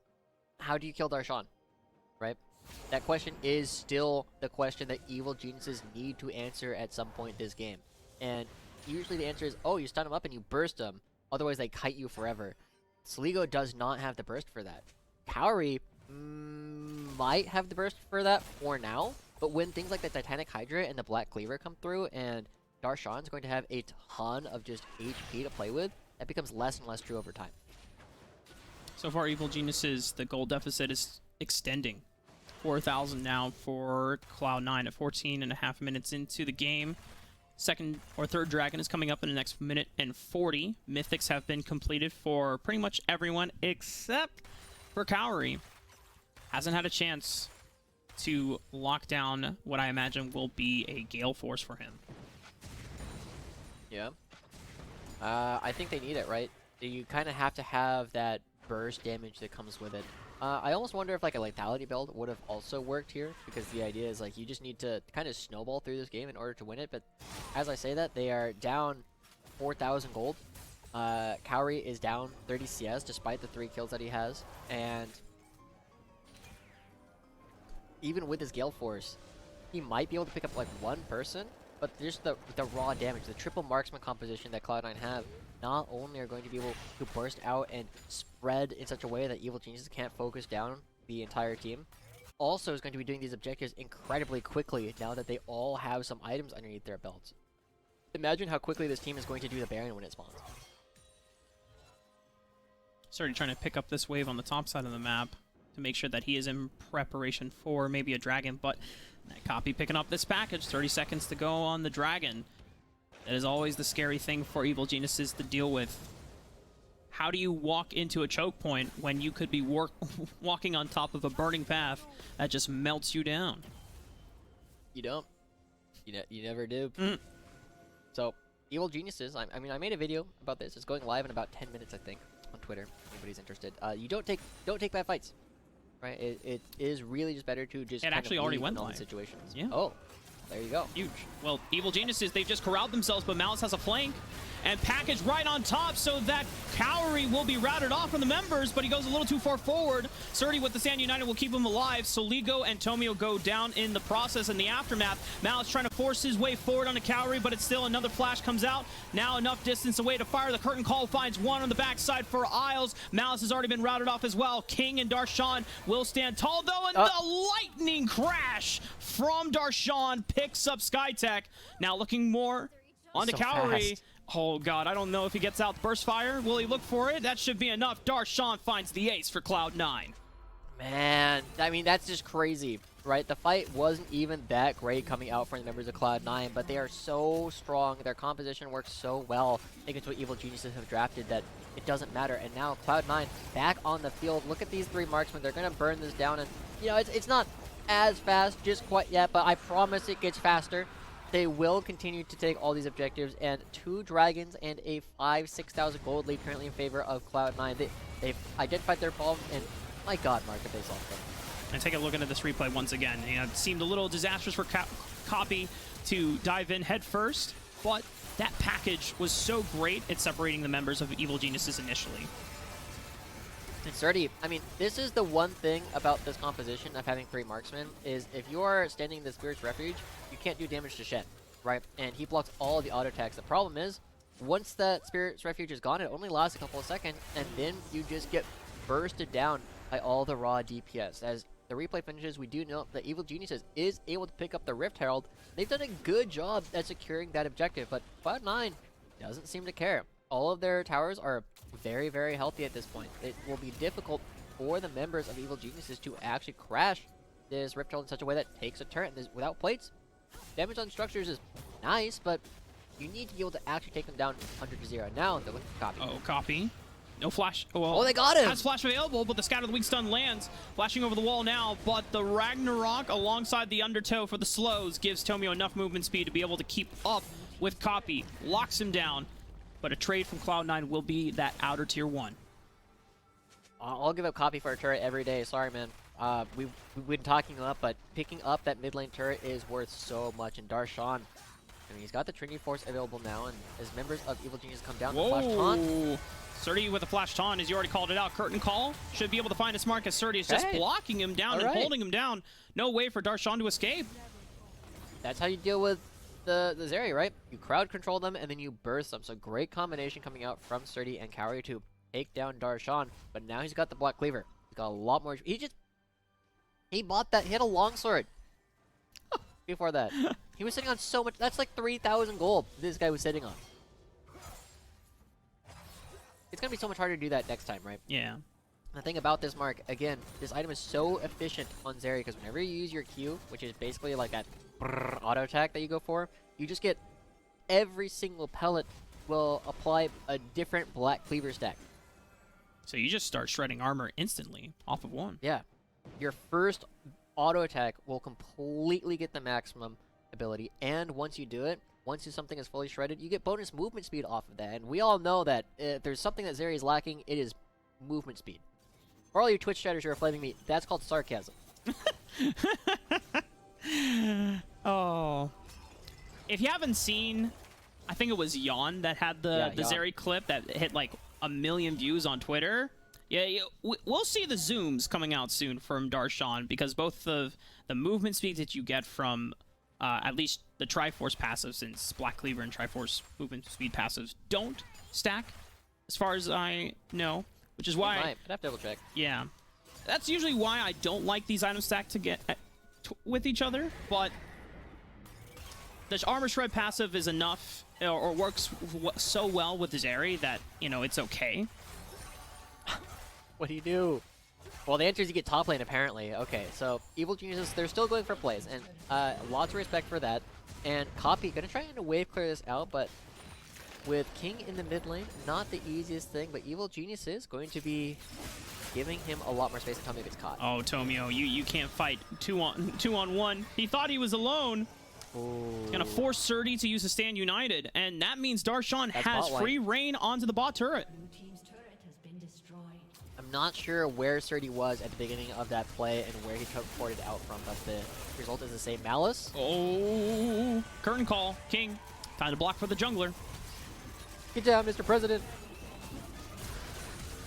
how do you kill Darshan, right? That question is still the question that Evil Geniuses need to answer at some point this game. And usually the answer is, oh, you stun them up and you burst them. Otherwise, they kite you forever. Soligo does not have the burst for that. Cowrie might have the burst for that for now, but when things like the Titanic Hydra and the Black Cleaver come through, and Darshan's going to have a ton of just HP to play with, that becomes less and less true over time. So far, Evil Geniuses, the gold deficit is extending. 4,000 now for Cloud9 at 14.5 minutes into the game. Second or third dragon is coming up in the next minute and 40. Mythics have been completed for pretty much everyone except for Cowrie. Hasn't had a chance to lock down what I imagine will be a Gale Force for him. Yeah. I think they need it, right? You kind of have to have that burst damage that comes with it. I almost wonder if like a lethality build would have also worked here, because the idea is like you just need to kind of snowball through this game in order to win it. But as I say that, they are down 4,000 gold. Cowrie is down 30 CS despite the 3 kills that he has, and even with his Gale Force, he might be able to pick up like one person, but just the raw damage, the triple marksman composition that Cloud9 have, not only are going to be able to burst out and spread in such a way that Evil Geniuses can't focus down the entire team, also is going to be doing these objectives incredibly quickly now that they all have some items underneath their belts. Imagine how quickly this team is going to do the Baron when it spawns. Started trying to pick up this wave on the top side of the map to make sure that he is in preparation for maybe a dragon, but that copy picking up this package. 30 seconds to go on the dragon. That is always the scary thing for Evil Geniuses to deal with. How do you walk into a choke point when you could be walking on top of a burning path that just melts you down? You don't. You never do. So, Evil Geniuses, I mean, I made a video about this. It's going live in about 10 minutes, I think, on Twitter, if anybody's interested. You don't take bad fights, right? It is really just better to just It actually already went live. Situations. Yeah. Oh, there you go. Huge. Well, Evil Geniuses, they've just corralled themselves, but Malice has a flank and package right on top, so that Cowrie will be routed off from the members, but he goes a little too far forward. Surdy with the Sand United will keep him alive. Soligo and Tomio go down in the process in the aftermath. Malice trying to force his way forward onto Cowrie, but it's still another flash comes out. Now enough distance away to fire. The curtain call finds one on the backside for Isles. Malice has already been routed off as well. King and Darshan will stand tall, though, and the lightning crash from Darshan picks up Skytech. Now looking more onto Cowrie. Oh, God, I don't know if he gets out burst fire. Will he look for it? That should be enough. Darshan finds the ace for Cloud9. Man, I mean, that's just crazy, right? The fight wasn't even that great coming out from the members of Cloud9, but they are so strong. Their composition works so well against what Evil Geniuses have drafted that it doesn't matter. And now Cloud9 back on the field. Look at these 3 marksmen. They're going to burn this down. And, you know, it's not as fast just quite yet, but I promise it gets faster. They will continue to take all these objectives, and 2 dragons and a 5,000-6,000 gold lead currently in favor of Cloud9. They've identified their problems, and my God, Mark, if they solved them. And take a look into this replay once again. You know, it seemed a little disastrous for Copy to dive in head first, but that package was so great at separating the members of Evil Geniuses initially. And Surdy, I mean, this is the one thing about this composition of having 3 marksmen, is if you are standing in the Spirit's Refuge, you can't do damage to Shen, right? And he blocks all the auto attacks. The problem is, once that Spirit's Refuge is gone, it only lasts a couple of seconds, and then you just get bursted down by all the raw DPS. As the replay finishes, we do know that Evil Geniuses is able to pick up the Rift Herald. They've done a good job at securing that objective, but Cloud9 doesn't seem to care. All of their towers are very, very healthy at this point. It will be difficult for the members of Evil Geniuses to actually crash this Rift Herald in such a way that takes a turn. Without plates, damage on structures is nice, but you need to be able to actually take them down 100-0. Now they're looking for Copy. Oh, Copy. No flash. Well, oh, they got him! Has flash available, but the Scatter the Weak Stun lands. Flashing over the wall now, but the Ragnarok alongside the Undertow for the slows gives Tomio enough movement speed to be able to keep up with Copy. Locks him down. But a trade from Cloud9 will be that outer tier 1. I'll give up Copy for a turret every day. Sorry, man. We've been talking him up, but picking up that mid lane turret is worth so much. And Darshan, I mean, he's got the Trinity Force available now, and as members of Evil Genius come down, the Flash Taunt. Surdy with a Flash Taunt, as you already called it out. Curtain Call should be able to find his mark, as Surdy is just blocking him down and holding him down. No way for Darshan to escape. That's how you deal with the Zeri, right? You crowd control them and then you burst them. So great combination coming out from Surdy and Cowrie to take down Darshan. But now he's got the Black Cleaver. He's got a lot more. He bought that. He had a longsword before that. He was sitting on so much. That's like 3,000 gold this guy was sitting on. It's going to be so much harder to do that next time, right? Yeah. The thing about this, Mark, again, this item is so efficient on Zeri because whenever you use your Q, which is basically like that auto attack that you go for, you just get every single pellet will apply a different black cleaver stack. So you just start shredding armor instantly off of one. Yeah. Your first auto attack will completely get the maximum ability, and once you do it, once something is fully shredded, you get bonus movement speed off of that. And we all know that if there's something that Zeri is lacking, it is movement speed. For all you Twitch chatters who are flaming me, that's called sarcasm. Oh. If you haven't seen, I think it was Yon that had the Yon. Zeri clip that hit like 1 million views on Twitter. Yeah, we'll see the zooms coming out soon from Darshan, because both the movement speed that you get from at least the Triforce passive, since Black Cleaver and Triforce movement speed passives don't stack, as far as I know, which is why... I'd have to double check. Yeah. That's usually why I don't like these items stacked to get with each other, but the Armor Shred passive is enough, or works so well with Zeri that, you know, it's okay. What do you do? Well, the answer is you get top lane, apparently. Okay, so Evil Geniuses, they're still going for plays, and lots of respect for that. And Copy, gonna try and wave clear this out, but with King in the mid lane, not the easiest thing, but Evil Genius is going to be giving him a lot more space until he gets caught. Oh, Tomio, you can't fight two on one. He thought he was alone. Ooh. Gonna force Surdy to use a Stand United, and that means Darshan That's has bot lane. free reign onto the bot turret. I'm not sure where Surdy was at the beginning of that play and where he teleported out from, but the result is the same. Malice? Oh, curtain call. King, time to block for the jungler. Get down, Mr. President.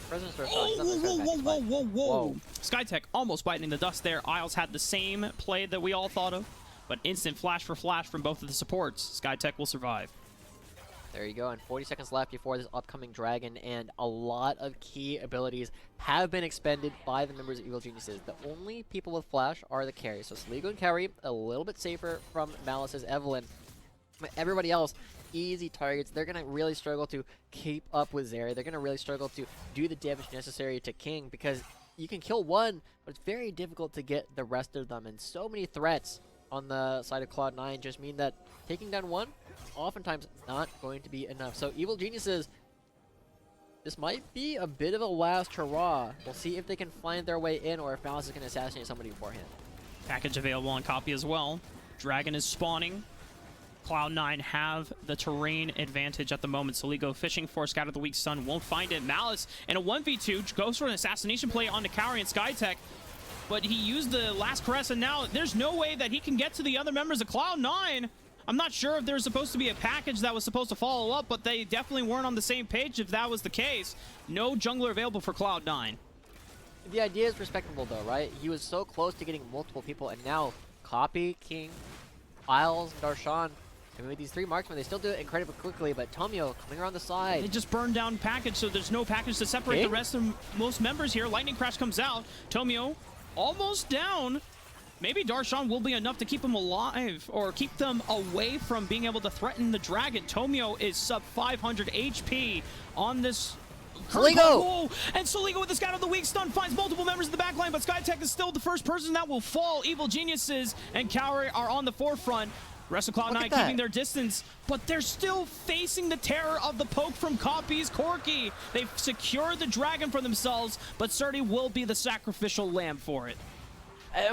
President's first. Whoa. Skytech almost biting the dust there. Isles had the same play that we all thought of, but instant flash for flash from both of the supports. Skytech will survive. There you go, and 40 seconds left before this upcoming dragon, and a lot of key abilities have been expended by the members of Evil Geniuses. The only people with flash are the carries, so Sligo and Carry, a little bit safer from Malice's Evelyn. But everybody else, easy targets. They're going to really struggle to keep up with Zeri. They're going to really struggle to do the damage necessary to King, because you can kill one, but it's very difficult to get the rest of them, and so many threats on the side of Cloud9 just mean that taking down one, oftentimes not going to be enough. So Evil Geniuses, this might be a bit of a last hurrah. We'll see if they can find their way in, or if Malice is going to assassinate somebody beforehand. Package available on Copy as well. Dragon is spawning. Cloud9 have the terrain advantage at the moment. Soligo fishing for Scout of the Weak Sun, won't find it. Malice in a 1v2 goes for an assassination play onto Kauri and Skytech, but he used the last caress, and now there's no way that he can get to the other members of Cloud9. I'm not sure if there's supposed to be a package that was supposed to follow up, but they definitely weren't on the same page if that was the case. No jungler available for Cloud9. The idea is respectable though, right? He was so close to getting multiple people, and now Copy, King, Isles, Darshan, and with these three marksmen, they still do it incredibly quickly, but Tomio coming around the side. They just burned down package, so there's no package to separate the rest of most members here. Lightning Crash comes out. Tomio almost down. Maybe Darshan will be enough to keep him alive, or keep them away from being able to threaten the dragon. Tomio is sub 500 HP on this. Soligo! And Soligo with the Scout of the Weak stun finds multiple members of the backline, but Skytech is still the first person that will fall. Evil Geniuses and Kauri are on the forefront. Rest of Cloud9 keeping their distance, but they're still facing the terror of the poke from Copy's Corki. They've secured the dragon for themselves, but Surdy will be the sacrificial lamb for it.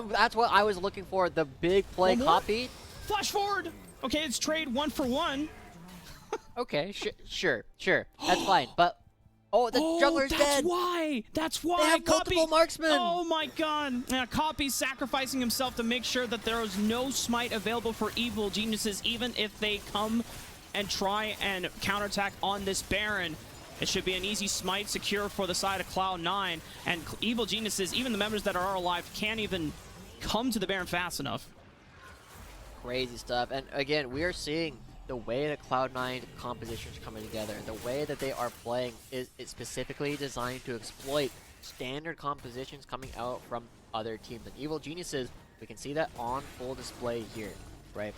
That's what I was looking for, the big play. Copy. Flash forward. Okay, it's trade 1-for-1. Okay, sure. That's fine, but... Oh, the jungler's dead! That's why! They have multiple marksmen! Oh my god! Copy's sacrificing himself to make sure that there is no smite available for Evil Geniuses, even if they come and try and counterattack on this Baron. It should be an easy smite secure for the side of Cloud9, and Evil Geniuses, even the members that are alive, can't even come to the Baron fast enough. Crazy stuff, and again, we are seeing the way that Cloud9 compositions are coming together, the way that they are playing is specifically designed to exploit standard compositions coming out from other teams. And Evil Geniuses, we can see that on full display here, right?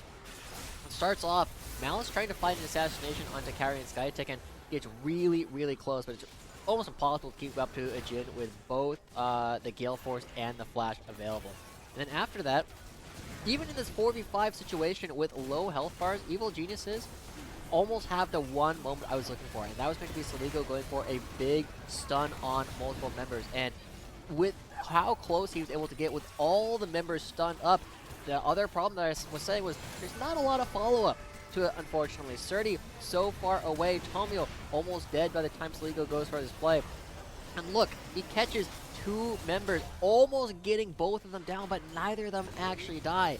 It starts off, Malice trying to find an assassination onto Carry and Skytech, and it's really, really close, but it's almost impossible to keep up to a Jin with both the Gale Force and the Flash available. And then after that, even in this 4v5 situation with low health bars, Evil Geniuses almost have the one moment I was looking for, and that was going to be Soligo going for a big stun on multiple members. And with how close he was able to get with all the members stunned up, the other problem that I was saying was there's not a lot of follow-up to it, unfortunately. Surdy so far away, Tomio almost dead by the time Soligo goes for his play. And look, he catches 2 members, almost getting both of them down, but neither of them actually die.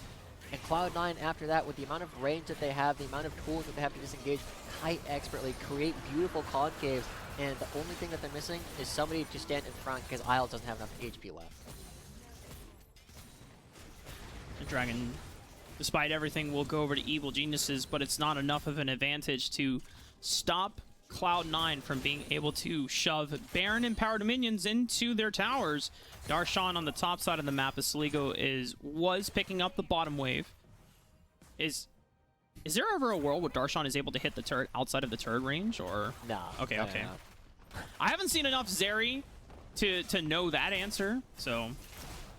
And Cloud9 after that, with the amount of range that they have, the amount of tools that they have to disengage, kite expertly, create beautiful concaves, and the only thing that they're missing is somebody to stand in front because Isles doesn't have enough HP left. The Dragon, despite everything, will go over to Evil Geniuses, but it's not enough of an advantage to stop Cloud9 from being able to shove Baron and Power Dominions into their towers. Darshan on the top side of the map as Soligo was picking up the bottom wave. Is there ever a world where Darshan is able to hit the turret outside of the turret range, or? No. Okay, no, okay. no. I haven't seen enough Zeri to know that answer, so.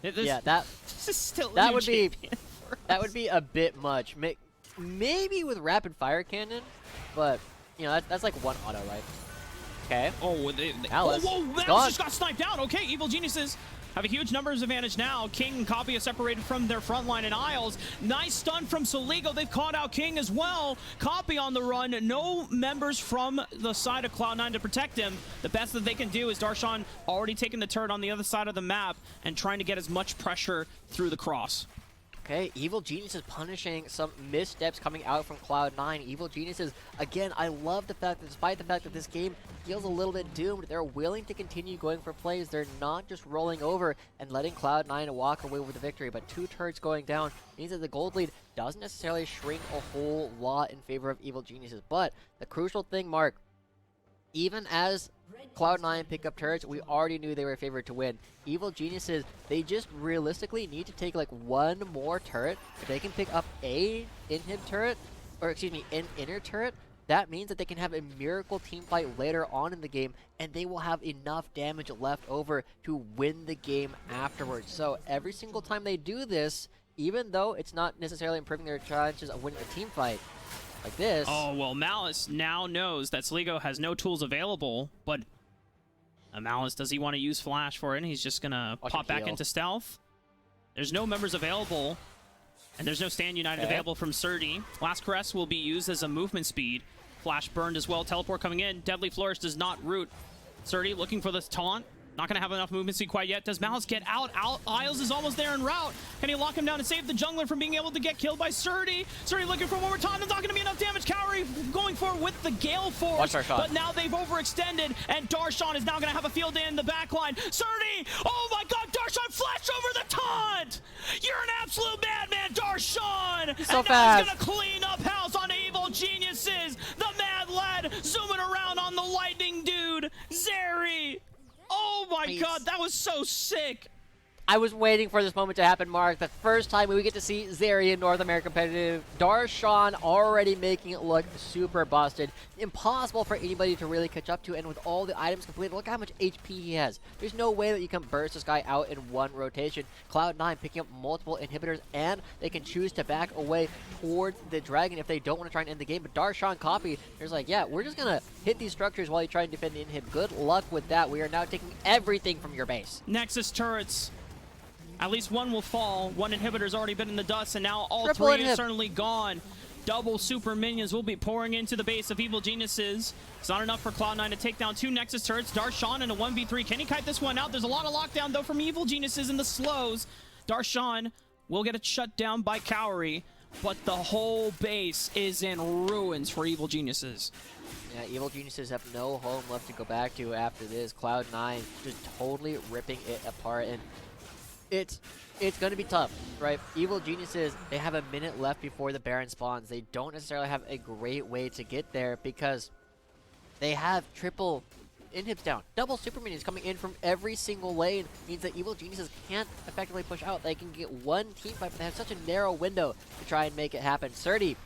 Yeah, that would be a bit much. Maybe with rapid fire cannon, but you know that's like one auto, right? Okay. Oh, Alice. Whoa, that just got sniped down. Okay, Evil Geniuses have a huge numbers advantage now. King and Copy are separated from their front line, and Isles. Nice stun from Soligo. They've caught out King as well. Copy on the run. No members from the side of Cloud9 to protect him. The best that they can do is Darshan already taking the turret on the other side of the map and trying to get as much pressure through the cross. Okay, Evil Genius is punishing some missteps coming out from Cloud9. Evil Geniuses, again, I love the fact that despite the fact that this game feels a little bit doomed, they're willing to continue going for plays. They're not just rolling over and letting Cloud9 walk away with the victory, but 2 turrets going down means that the gold lead doesn't necessarily shrink a whole lot in favor of Evil Geniuses. But the crucial thing, Mark, even as Cloud9 pick up turrets, we already knew they were favored to win. Evil Geniuses, they just realistically need to take like 1 more turret. If they can pick up a inhib turret, or excuse me, an inner turret, that means that they can have a miracle team fight later on in the game, and they will have enough damage left over to win the game afterwards. So every single time they do this, even though it's not necessarily improving their chances of winning a team fight, like this. Oh, well, Malice now knows that Soligo has no tools available, but Malice, does he want to use Flash for it? And he's just going to pop back into stealth. There's no members available, and there's no Stand United available from Surdy. Last Caress will be used as a movement speed. Flash burned as well. Teleport coming in. Deadly Flourish does not root. Surdy looking for this taunt. Not going to have enough movement speed quite yet. Does Malice get out? Isles is almost there en route. Can he lock him down and save the jungler from being able to get killed by Surdy? Surdy looking for one more time. There's not going to be enough damage. Cowrie going for it with the Gale Force. But now they've overextended, and Darshan is now going to have a field day in the backline. Surdy! Oh my god, Darshan flash over the taunt! You're an absolute madman, Darshan! So and now he's going to clean up house on Evil Geniuses. The Mad Lad zooming around on the lightning dude. Zeri! Oh my god, that was so sick! I was waiting for this moment to happen, Mark. The first time we get to see Zeri in North American competitive. Darshan already making it look super busted. Impossible for anybody to really catch up to, and with all the items completed, look how much HP he has. There's no way that you can burst this guy out in one rotation. Cloud9 picking up multiple inhibitors, and they can choose to back away towards the dragon if they don't want to try and end the game. But Darshan Copy, there's like, yeah, we're just going to hit these structures while you try and defend the inhib. Good luck with that. We are now taking everything from your base. Nexus turrets. At least one will fall. One inhibitor's already been in the dust, and now all Triple three are certainly gone. Double super minions will be pouring into the base of Evil Geniuses. It's not enough for Cloud9 to take down 2 Nexus turrets. Darshan in a 1v3. Can he kite this one out? There's a lot of lockdown, though, from Evil Geniuses in the slows. Darshan will get it shut down by Cowrie, but the whole base is in ruins for Evil Geniuses. Yeah, Evil Geniuses have no home left to go back to after this. Cloud9 just totally ripping it apart, and it's going to be tough, right? Evil Geniuses, they have a minute left before the Baron spawns. They don't necessarily have a great way to get there because they have triple inhibs down. Double super minions coming in from every single lane means that Evil Geniuses can't effectively push out. They can get one team fight, but they have such a narrow window to try and make it happen. Surdy,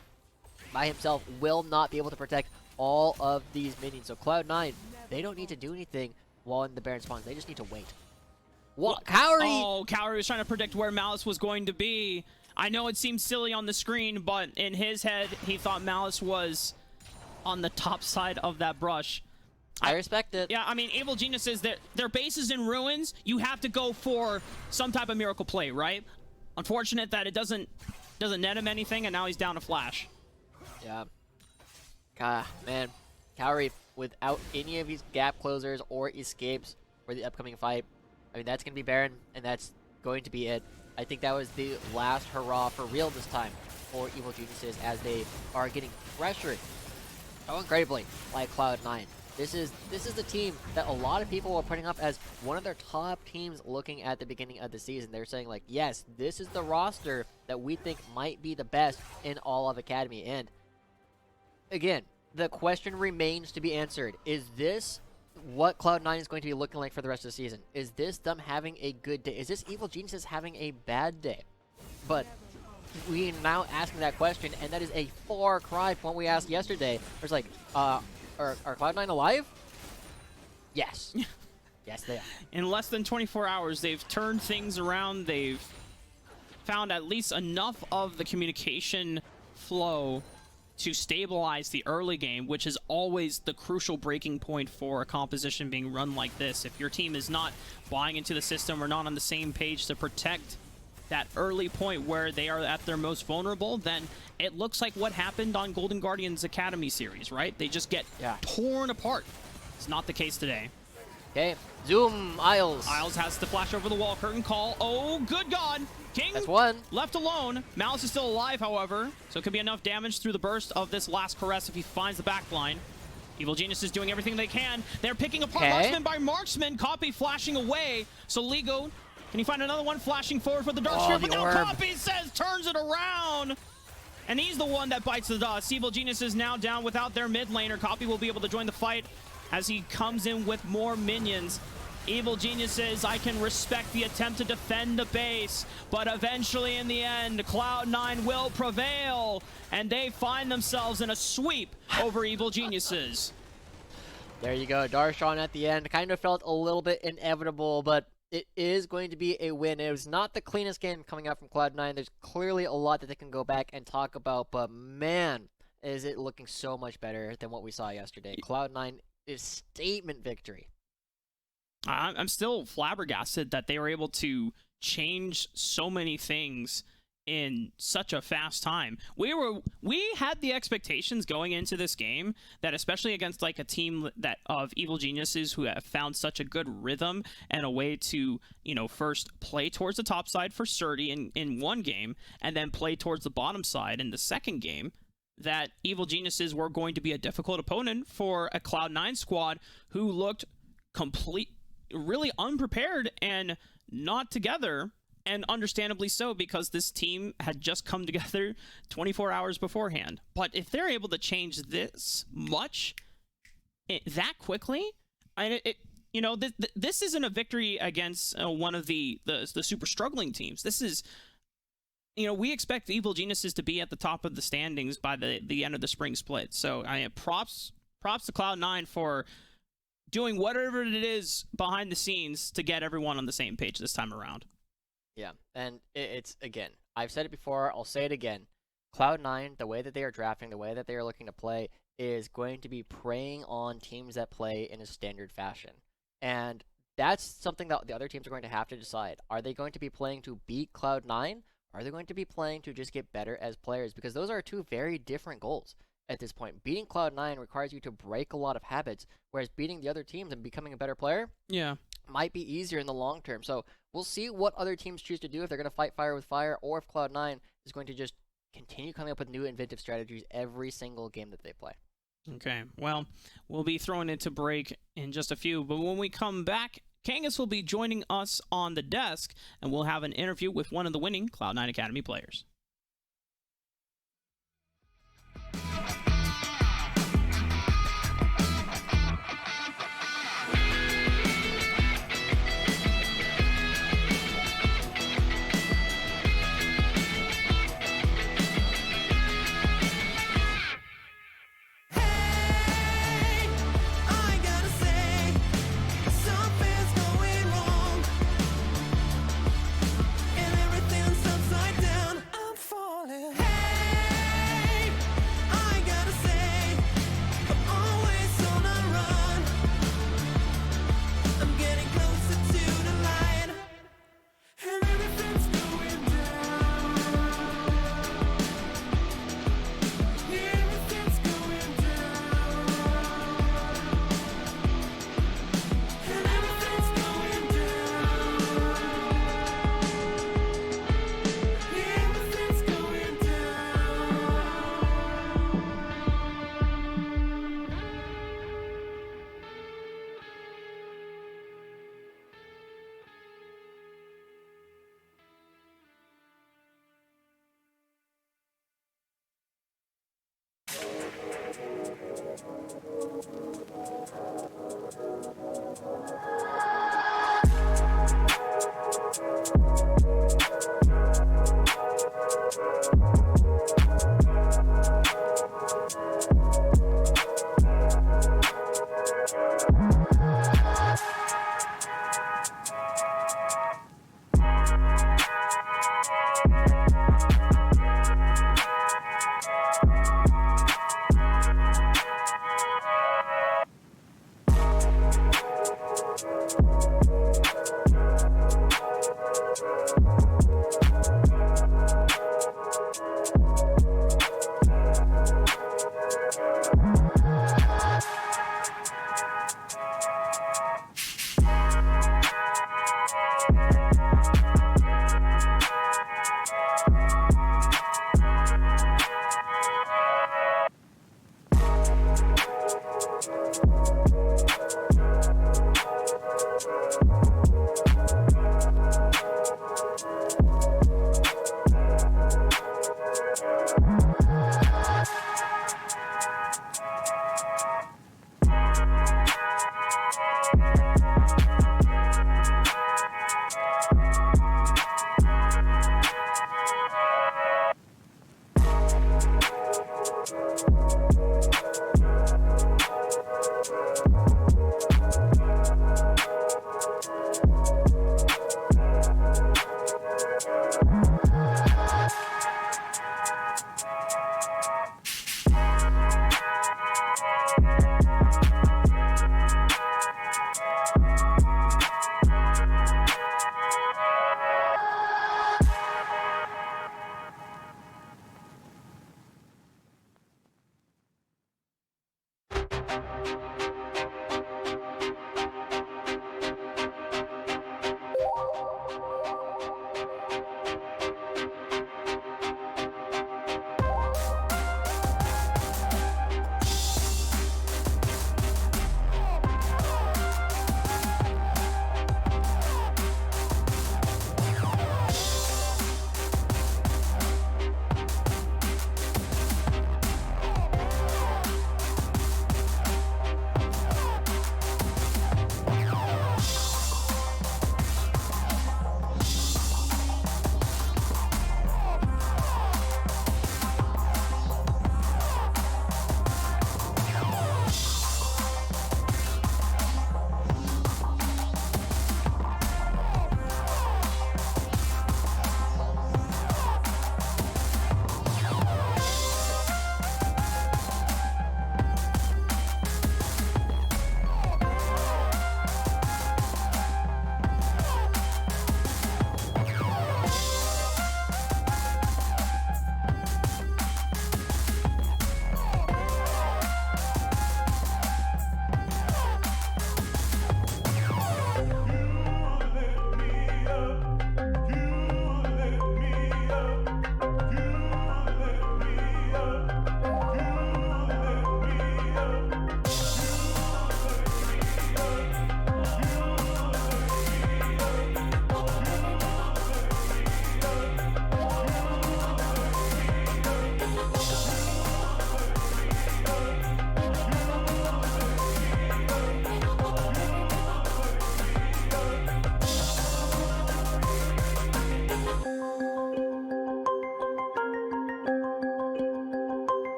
by himself, will not be able to protect all of these minions. So Cloud9, they don't need to do anything while in the Baron spawns. They just need to wait. What? Cowrie! Oh, Cowrie was trying to predict where Malice was going to be. I know it seems silly on the screen, but in his head, he thought Malice was on the top side of that brush. I respect it. Yeah, I mean, Evil Geniuses, their base is in ruins. You have to go for some type of miracle play, right? Unfortunate that it doesn't net him anything, and now he's down a flash. Yeah. Man. Cowrie, without any of these gap closers or escapes for the upcoming fight, I mean, that's going to be Baron, and that's going to be it. I think that was the last hurrah for real this time for Evil Geniuses as they are getting pressured so incredibly by Cloud9. This is the team that a lot of people were putting up as one of their top teams looking at the beginning of the season. They're saying, like, yes, this is the roster that we think might be the best in all of Academy. And again, the question remains to be answered. Is this what Cloud9 is going to be looking like for the rest of the season? Is this them having a good day? Is this Evil Geniuses having a bad day? But we are now asking that question, and that is a far cry from what we asked yesterday. It's like, are Cloud9 alive? Yes. Yes, they are. In less than 24 hours, they've turned things around. They've found at least enough of the communication flow to stabilize the early game, which is always the crucial breaking point for a composition being run like this. If your team is not buying into the system or not on the same page to protect that early point where they are at their most vulnerable, then it looks like what happened on Golden Guardians Academy series, right? They just get torn apart. It's not the case today. Okay, zoom, Isles. Isles has to flash over the wall, curtain call. Oh, good God. King That's one. Left alone. Malice is still alive, however, so it could be enough damage through the burst of this last caress if he finds the backline. Evil Genius is doing everything they can. They're picking apart Marksman by Marksman. Copy flashing away. So Ligo, can he find another one flashing forward for the Dark Sphere? But now Copy says, turns it around. And he's the one that bites the dust. Evil Genius is now down without their mid laner. Copy will be able to join the fight as he comes in with more minions. Evil Geniuses, I can respect the attempt to defend the base, but eventually in the end, Cloud9 will prevail, and they find themselves in a sweep over Evil Geniuses. There you go, Darshan at the end. Kind of felt a little bit inevitable, but it is going to be a win. It was not the cleanest game coming out from Cloud9. There's clearly a lot that they can go back and talk about, but man, is it looking so much better than what we saw yesterday. Cloud9 is statement victory. I'm still flabbergasted that they were able to change so many things in such a fast time. We had the expectations going into this game that, especially against like a team that of Evil Geniuses who have found such a good rhythm and a way to, you know, first play towards the top side for Surdy in one game and then play towards the bottom side in the second game, that Evil Geniuses were going to be a difficult opponent for a Cloud9 squad who looked really unprepared and not together, and understandably so, because this team had just come together 24 hours beforehand. But if they're able to change this much that quickly, you know, this isn't a victory against one of the super struggling teams. This is, you know, we expect Evil Geniuses to be at the top of the standings by the end of the spring split. So props to Cloud9 for doing whatever it is behind the scenes to get everyone on the same page this time around. Yeah, and it's, again, I've said it before, I'll say it again. Cloud9, the way that they are drafting, the way that they are looking to play, is going to be preying on teams that play in a standard fashion. And that's something that the other teams are going to have to decide. Are they going to be playing to beat Cloud9? Are they going to be playing to just get better as players? Because those are two very different goals at this point. Beating Cloud9 requires you to break a lot of habits, whereas beating the other teams and becoming a better player might be easier in the long term. So we'll see what other teams choose to do, if they're going to fight fire with fire, or if Cloud9 is going to just continue coming up with new inventive strategies every single game that they play. Okay, well, we'll be throwing it to break in just a few, but when we come back, Kangas will be joining us on the desk, and we'll have an interview with one of the winning Cloud9 Academy players.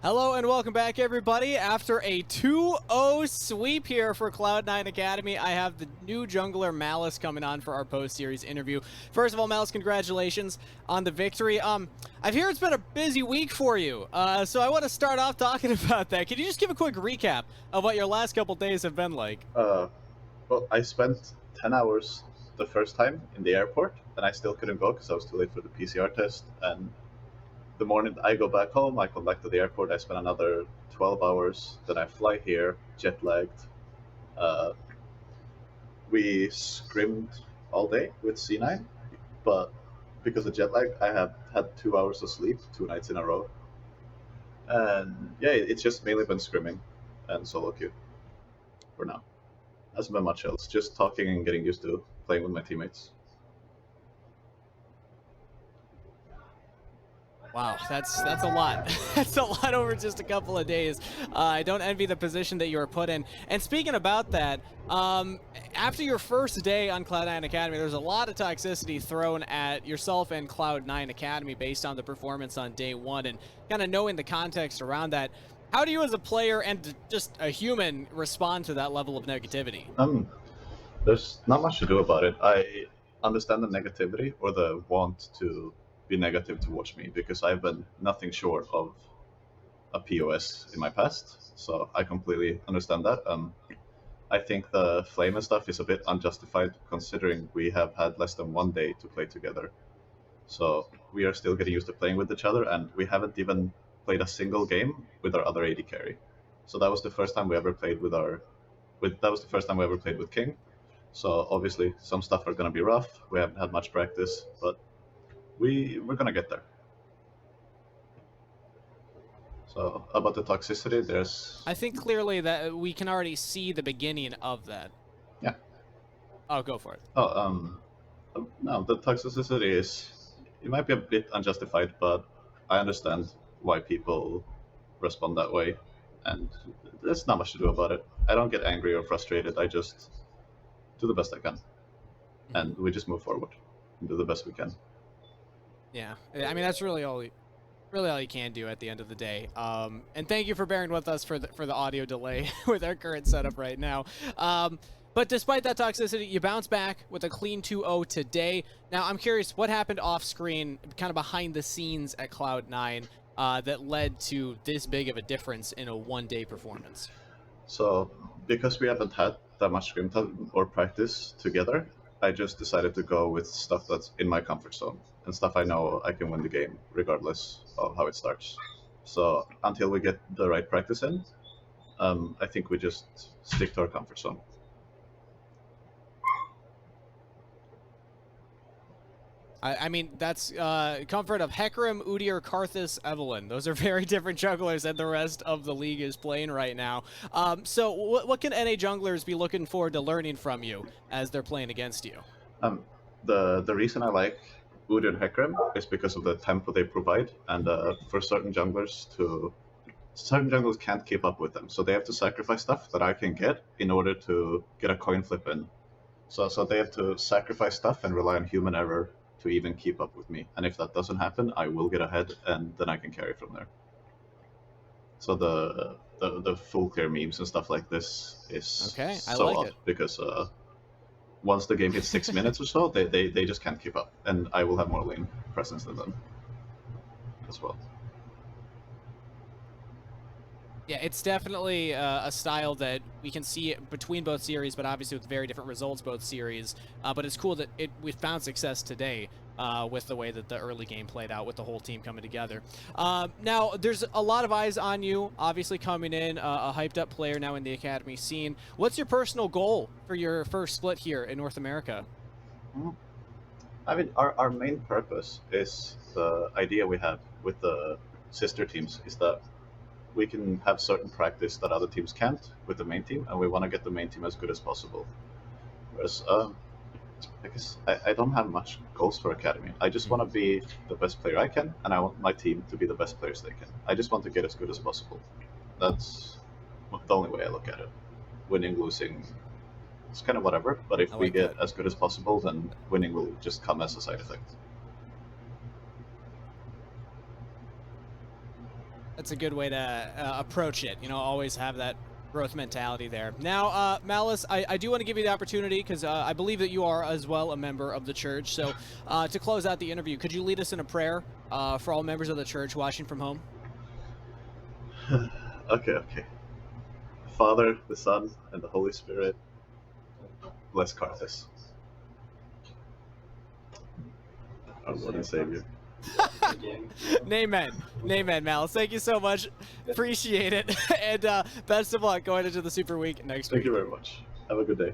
Hello and welcome back, everybody. After a 2-0 sweep here for Cloud9 Academy, I have the new jungler Malice coming on for our post-series interview. First of all, Malice, congratulations on the victory. I hear it's been a busy week for you, so I want to start off talking about that. Can you just give a quick recap of what your last couple days have been like? Well, I spent 10 hours the first time in the airport, and I still couldn't go because I was too late for the PCR test, and the morning I go back home, I come back to the airport, I spend another 12 hours, then I fly here, jet lagged. We scrimmed all day with C9, but because of jet lag, I have had 2 hours of sleep 2 nights in a row. And yeah, it's just mainly been scrimming and solo queue for now. Hasn't been much else, just talking and getting used to playing with my teammates. Wow, that's a lot. That's a lot over just a couple of days. I don't envy the position that you were put in. And speaking about that, after your first day on Cloud9 Academy, there's a lot of toxicity thrown at yourself and Cloud9 Academy based on the performance on day one, and kind of knowing the context around that. How do you as a player and just a human respond to that level of negativity? There's not much to do about it. I understand the negativity or the want to be negative towards me because I've been nothing short of a POS in my past, so I completely understand that. I think the flame and stuff is a bit unjustified considering we have had less than 1 day to play together. So we are still getting used to playing with each other, and we haven't even played a single game with our other AD carry. So that was the first time we ever played with King. So obviously some stuff are gonna be rough. We haven't had much practice, but we're gonna get there. So about the toxicity, I think clearly that we can already see the beginning of that. Yeah. Oh, go for it. No, the toxicity it might be a bit unjustified, but I understand why people respond that way, and there's not much to do about it. I don't get angry or frustrated. I just do the best I can, and we just move forward and do the best we can. Yeah, I mean that's really all you can do at the end of the day. And thank you for bearing with us for the audio delay with our current setup right now. But despite that toxicity, you bounce back with a clean 2-0 today. Now I'm curious, what happened off screen, kind of behind the scenes at Cloud9, that led to this big of a difference in a one-day performance? So because we haven't had that much scrim time or practice together, I just decided to go with stuff that's in my comfort zone and stuff I know I can win the game regardless of how it starts. So until we get the right practice in, I think we just stick to our comfort zone. I mean, that's comfort of Hecarim, Udyr, Karthus, Evelynn. Those are very different jungglers than the rest of the league is playing right now. So what can NA junglers be looking forward to learning from you as they're playing against you? The reason I like Udyr and Hecarim is because of the tempo they provide, and for certain junglers can't keep up with them, so they have to sacrifice stuff that I can get in order to get a coin flip in. So they have to sacrifice stuff and rely on human error to even keep up with me, and if that doesn't happen, I will get ahead, and then I can carry from there. So the full clear memes and stuff like this is okay. I so like odd it. because once the game hits 6 minutes or so, they just can't keep up, and I will have more lane presence than them as well. Yeah, it's definitely a style that we can see between both series, but obviously with very different results both series. But it's cool that we found success today with the way that the early game played out with the whole team coming together. Now, there's a lot of eyes on you, obviously coming in, a hyped-up player now in the Academy scene. What's your personal goal for your first split here in North America? I mean, our main purpose is the idea we have with the sister teams is that we can have certain practice that other teams can't with the main team, and we want to get the main team as good as possible. Whereas, I guess I don't have much goals for Academy. I just want to be the best player I can, and I want my team to be the best players they can. I just want to get as good as possible. That's the only way I look at it. Winning, losing, it's kind of whatever, but if we get as good as possible, then winning will just come as a side effect. That's a good way to approach it. You know, always have that growth mentality there. Now, Malice, I do want to give you the opportunity because I believe that you are as well a member of the church. So to close out the interview, could you lead us in a prayer for all members of the church watching from home? Okay. The Father, the Son, and the Holy Spirit, bless Carthus, our Lord and Savior. Amen, Malice. Thank you so much. Appreciate it. And best of luck going into the Super Week next week. Thank you very much. Have a good day.